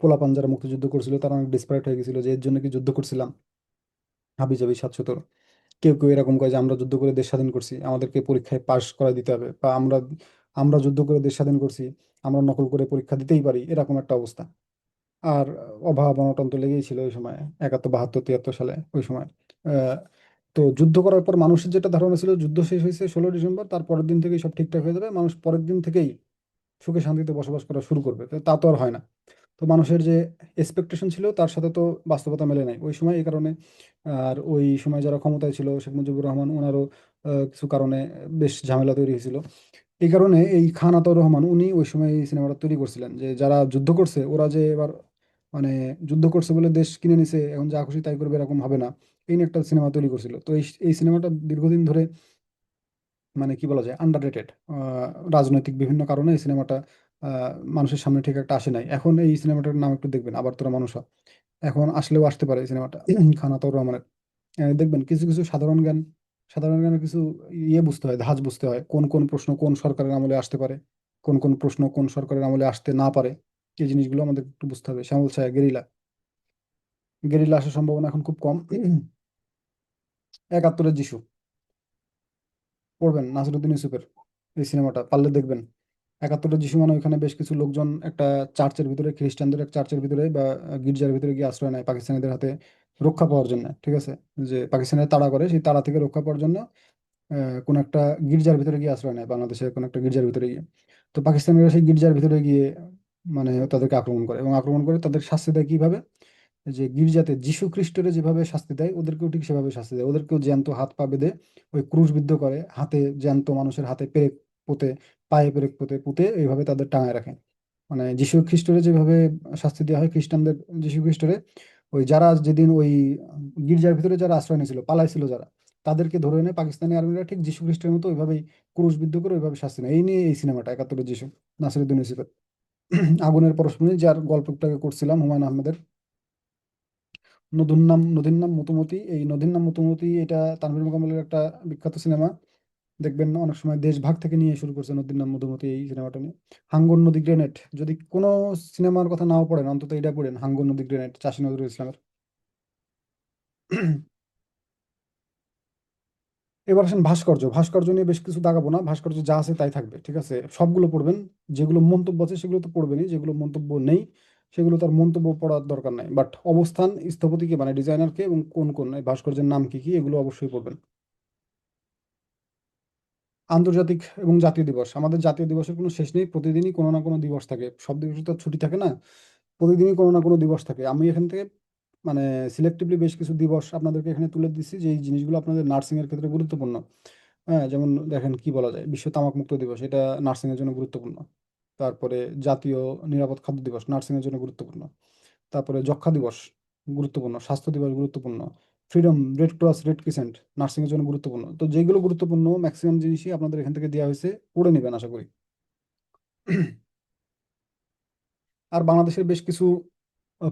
পোলাপান যারা মুক্তিযুদ্ধ করছিল তারা অনেক ডিসপারেট হয়ে গেছিল যে এর জন্য কি যুদ্ধ করছিলাম, হাবি জাবি 700। কেউ কেউ এরকম কয় যে আমরা যুদ্ধ করে দেশ স্বাধীন করছি, আমাদেরকে পরীক্ষায় পাশ করা দিতে হবে, বা আমরা আমরা যুদ্ধ করে দেশ স্বাধীন করছি, আমরা নকল করে পরীক্ষা দিতেই পারি, এরকম একটা অবস্থা। আর অভাব অনটন তো লেগেই ছিল ওই সময়, 71, 72, 73 সালে ওই সময়। আহ, তো যুদ্ধ করার পর মানুষের যেটা ধারণা ছিল যুদ্ধ শেষ হয়েছে 16 ডিসেম্বর, তার পরের দিন থেকেই সব ঠিকঠাক হয়ে যাবে, মানুষ পরের দিন থেকেই সুখে শান্তিতে বসবাস করা শুরু করবে। তো তা তো আর হয় না। তো মানুষের যে এক্সপেকটেশন ছিল তার সাথে তো বাস্তবতা মেলে নাই ওই সময়, এই কারণে। আর ওই সময় যারা ক্ষমতায় ছিল, শেখ মুজিবুর রহমান, ওনারও কিছু কারণে বেশ ঝামেলা তৈরি হয়েছিল। এই কারণে এই খান আতাউর রহমান উনি ওই সময় এই সিনেমাটা তৈরি করছিলেন যে যারা যুদ্ধ করছে ওরা যে এবার মানে যুদ্ধ করছে বলে দেশ কিনে নিছে, এখন যা খুশি তাই করবে এরকম হবে না। এই নিয়ে একটা সিনেমা তৈরি করছিল। তো এই এই সিনেমাটা দীর্ঘদিন ধরে মানে কি বলা যায় আন্ডাররেটেড। রাজনৈতিক বিভিন্ন কারণে এই সিনেমাটা মানুষের সামনে ঠিক একটা আসে নাই। এখন এই সিনেমাটার নাম একটু দেখবেন, আবার তোরা মানুষ হ। এখন আসলেও আসতে পারে এই সিনেমাটা খান আতাউর রহমানের। দেখবেন কিছু কিছু সাধারণ জ্ঞান, সাধারণ জ্ঞানের কিছু ইয়ে বুঝতে হয়, ধাঁচ বুঝতে হয়, কোন কোন প্রশ্ন কোন সরকারের আমলে আসতে পারে, কোন কোন প্রশ্ন কোন সরকারের আমলে আসতে না পারে। এই জিনিসগুলো আমাদের একটু বুঝতে হবে। শ্যামল ছায়া, গেরিলা, গেরিলা আসার সম্ভাবনা এখন খুব কম। 71-এর যিশু পড়বেন, নাসিরুদ্দিন ইউসুফের এই সিনেমাটা পারলে দেখবেন। 71-এর যিশু মানে ওইখানে বেশ কিছু লোকজন একটা চার্চের ভিতরে, খ্রিস্টানদের এক চার্চের ভিতরে বা গির্জার ভিতরে গিয়ে আশ্রয় নেয় পাকিস্তানিদের হাতে রক্ষা পাওয়ার জন্য। ঠিক আছে, যে পাকিস্তানের তাড়া করে সেই তাড়া থেকে রক্ষা পাওয়ার জন্য কোন একটা গির্জার ভিতরে গিয়ে আশ্রয় নেয়, বাংলাদেশের কোন একটা গির্জার ভিতরে গিয়ে। তো পাকিস্তানিরা সেই গির্জার ভিতরে গিয়ে মানে তাদেরকে আক্রমণ করে, এবং আক্রমণ করে তাদের শাস্তি দেয় কিভাবে, যে গির্জাতে যীশু খ্রিস্টরে যেভাবে শাস্তি দেয় ওদেরকেও ঠিক সেভাবে শাস্তি দেয়। ওদেরকেও জ্যান্ত হাত পা বেঁধে ওই ক্রুশবিদ্ধ করে, হাতে জ্যান্ত মানুষের হাতে পেরেক পুঁতে, পায়ে পেরেক পুঁতে পুঁতে এইভাবে তাদের টাঙায় রাখে। মানে যীশু খ্রিস্টরে যেভাবে শাস্তি দেওয়া হয় খ্রিস্টানদের, যীশু খ্রিস্টরে ওই যারা যেদিন ওই গির্জার ভিতরে যারা আশ্রয় নিয়েছিল, পালাইছিল যারা, তাদেরকে ধরে এনে পাকিস্তানি আর্মিরা ঠিক যীশু খ্রিস্টের মতো ওইভাবেই ক্রুশবিদ্ধ করে ওইভাবে শাস্তি নেয়। এই নিয়ে এই সিনেমাটা 71-এর যিশু, নাসিরুদ্দিন ইউসুফের। আগুনের পরশমণি, যার গল্পটাকে করছিলাম হুমায়ুন আহমেদের। নদীর নাম মধুমতি। এই নদীর নাম মধুমতি এটা তানভীর মুকাম্মলের একটা বিখ্যাত সিনেমা। দেখবেন অনেক সময় দেশভাগ থেকে নিয়ে শুরু করছে নদীর নাম মধুমতি এই সিনেমাটা নিয়ে। হাঙ্গর নদী গ্রেনেড, যদি কোনো সিনেমার কথা নাও পড়েন অন্তত এটা পড়েন, হাঙ্গর নদী গ্রেনেড, চাষী নজরুল ইসলামের। এবার আসেন ভাস্কর্য। ভাস্কর্য নিয়ে বেশ কিছু দাগাবো না, ভাস্কর্য যা আছে তাই থাকবে। ঠিক আছে, সবগুলো পড়বেন। যেগুলো মন্তব্য আছে সেগুলো তো পড়বেনই, যেগুলো মন্তব্য নেই সেগুলো তার মন্তব্য পড়ার দরকার নাই। বাট অবস্থান, স্থপতিকে মানে ডিজাইনারকে, এবং কোন কোন এই ভাস্কর্যের নাম কি কি এগুলো অবশ্যই পড়বেন। আন্তর্জাতিক এবং জাতীয় দিবস, আমাদের জাতীয় দিবসের কোনো শেষ নেই, প্রতিদিনই কোনো না কোনো দিবস থাকে। সব দিবস তো আর ছুটি থাকে না, প্রতিদিনই কোনো না কোনো দিবস থাকে। আমি এখান থেকে মানে সিলেক্টিভলি বেশ কিছু দিবস আপনাদেরকে এখানে তুলে দিচ্ছি যে এই জিনিসগুলো আপনাদের নার্সিং এর ক্ষেত্রে গুরুত্বপূর্ণ। হ্যাঁ, যেমন দেখেন কি বলা যায়, বিশ্ব তামাক মুক্ত দিবস, এটা নার্সিং এর জন্য গুরুত্বপূর্ণ। তারপরে জাতীয় নিরাপদ খাদ্য দিবস নার্সিং এর জন্য গুরুত্বপূর্ণ। তারপরে যক্ষ্মা দিবস গুরুত্বপূর্ণ, স্বাস্থ্য দিবস গুরুত্বপূর্ণ, freedom, red cross, red crescent nursing এর জন্য গুরুত্বপূর্ণ। তো যেগুলো গুরুত্বপূর্ণ ম্যাক্সিমাম জিনিসই আপনাদের এখান থেকে দেওয়া হয়েছে, পড়ে নেবেন আশা করি। আর বাংলাদেশের বেশ কিছু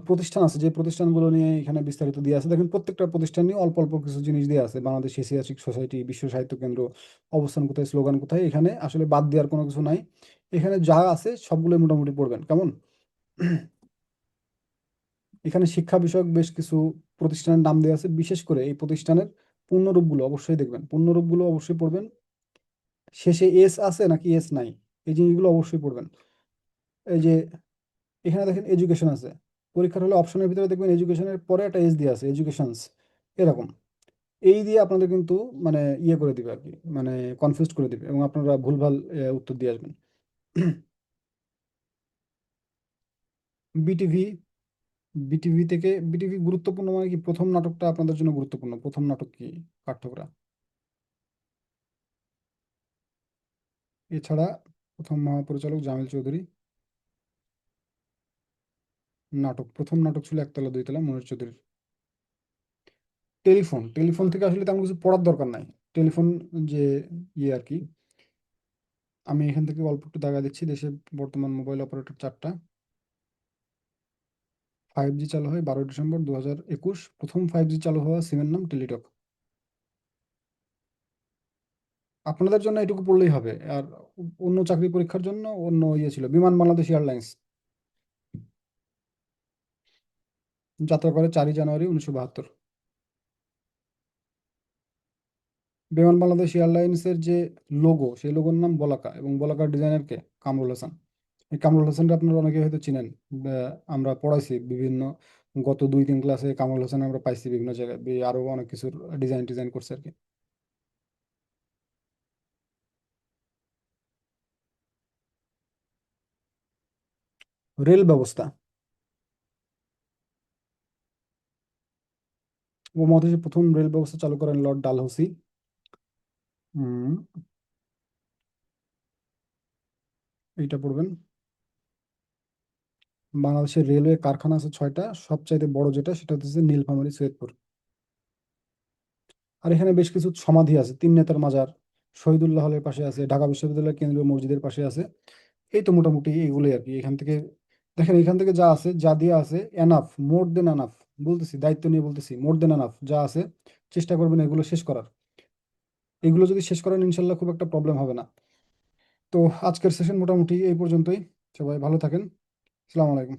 প্রতিষ্ঠান আছে, যে প্রতিষ্ঠানগুলো নিয়ে এখানে বিস্তারিত দিয়ে আছে। দেখেন প্রত্যেকটা প্রতিষ্ঠান নিয়ে অল্প অল্প কিছু জিনিস দিয়ে আছে, বাংলাদেশ এশিয়াটিক সোসাইটি, বিশ্ব সাহিত্য কেন্দ্র, অবস্থান কোথায়, স্লোগান কোথায়। এখানে আসলে বাদ দেওয়ার কোনো কিছু নাই, এখানে যা আছে সবগুলো মোটামুটি পড়বেন কেমন। এখানে শিক্ষা বিষয়ক বেশ কিছু প্রতিষ্ঠানের নাম দেওয়া আছে, বিশেষ করে এই প্রতিষ্ঠানের পূর্ণরূপগুলো অবশ্যই দেখবেন, পূর্ণরূপগুলো অবশ্যই পড়বেন। শেষে এস আছে নাকি এস নাই, এই জিনিসগুলো অবশ্যই পড়বেন। এই যে এখানে দেখেন এডুকেশন আছে, পরীক্ষার হলে অপশনের ভিতরে দেখবেন এডুকেশনের পরে একটা এস দিয়ে আছে, এডুকেশনস, এরকম। এই দিয়ে আপনাদের কিন্তু মানে ইয়ে করে দিবে আর কি, মানে কনফিউজ করে দিবে, এবং আপনারা ভুলভাল উত্তর দিয়ে আসবেন। বিটিভি, বিটিভি থেকে, বিটিভি গুরুত্বপূর্ণ মানে কি, প্রথম নাটকটা আপনাদের জন্য গুরুত্বপূর্ণ। প্রথম নাটক কি, কাঠঠোকরা। এছাড়া প্রথম মহাপরিচালক জামিল চৌধুরী। নাটক, প্রথম নাটক ছিল একতলা দুইতলা, মনির চৌধুরীর। টেলিফোন, টেলিফোন থেকে আসলে তেমন কিছু পড়ার দরকার নাই। টেলিফোন যে ইয়ে আর কি, আমি এখান থেকে অল্প একটু দাগা দিচ্ছি। দেশে বর্তমান মোবাইল অপারেটর 4টা। 5G চালু হয় 12 ডিসেম্বর 2021। প্রথম 5G চালু হওয়া সিমের নাম টেলিটক। আপনাদের জন্য এটুকু পড়লেই হবে। আর অন্য চাকরি পরীক্ষার জন্য অন্য ইয়ে ছিল, বিমান বাংলাদেশ এয়ারলাইন্স যাত্রা করে 4ই জানুয়ারি 1972। বিমান বাংলাদেশ এয়ারলাইন্সের যে লোগো, সেই লোগোর নাম বলাকা, এবং বলাকার ডিজাইনার কে? কামরুল হাসান। এই কামরুল হাসানকে আপনারা অনেকে হয়তো চিনেন। আমরা পড়াইছি বিভিন্ন, গত 2-3 ক্লাসে কামরুল হাসান আমরা পাইছি বিভিন্ন জায়গায়। আরো অনেক কিছুর ডিজাইন ডিজাইন করছে আর কি। রেল ব্যবস্থা, উপমহাদেশে প্রথম রেল ব্যবস্থা চালু করেন লর্ড ডালহৌসি। হুম, এইটা পড়বেন। বাংলাদেশের রেলওয়ে কারখানা আছে 6টা, সবচাইতে বড় যেটা সেটা হচ্ছে নীলফামারী সৈয়দপুর। আর এখানে বেশ কিছু সমাধি আছে, 3 নেতার মাজার শহীদুল্লাহ হলের পাশে আছে, ঢাকা বিশ্ববিদ্যালয়ের কেন্দ্রীয় মসজিদের পাশে আছে। এই তো মোটামুটি এইগুলোই আর কি। এখান থেকে দেখেন, এখান থেকে যা আছে, যা দিয়ে আছে, এনাফ, মোর দেন এনাফ। বলতেছি, দায়িত্ব নিয়ে বলতেছি, মোর দেন এনাফ যা আছে। চেষ্টা করবেন এগুলো শেষ করার। এগুলো যদি শেষ করেন ইনশাল্লাহ খুব একটা প্রবলেম হবে না। তো আজকের সেশন মোটামুটি এই পর্যন্তই। সবাই ভালো থাকেন। আসসালামু আলাইকুম।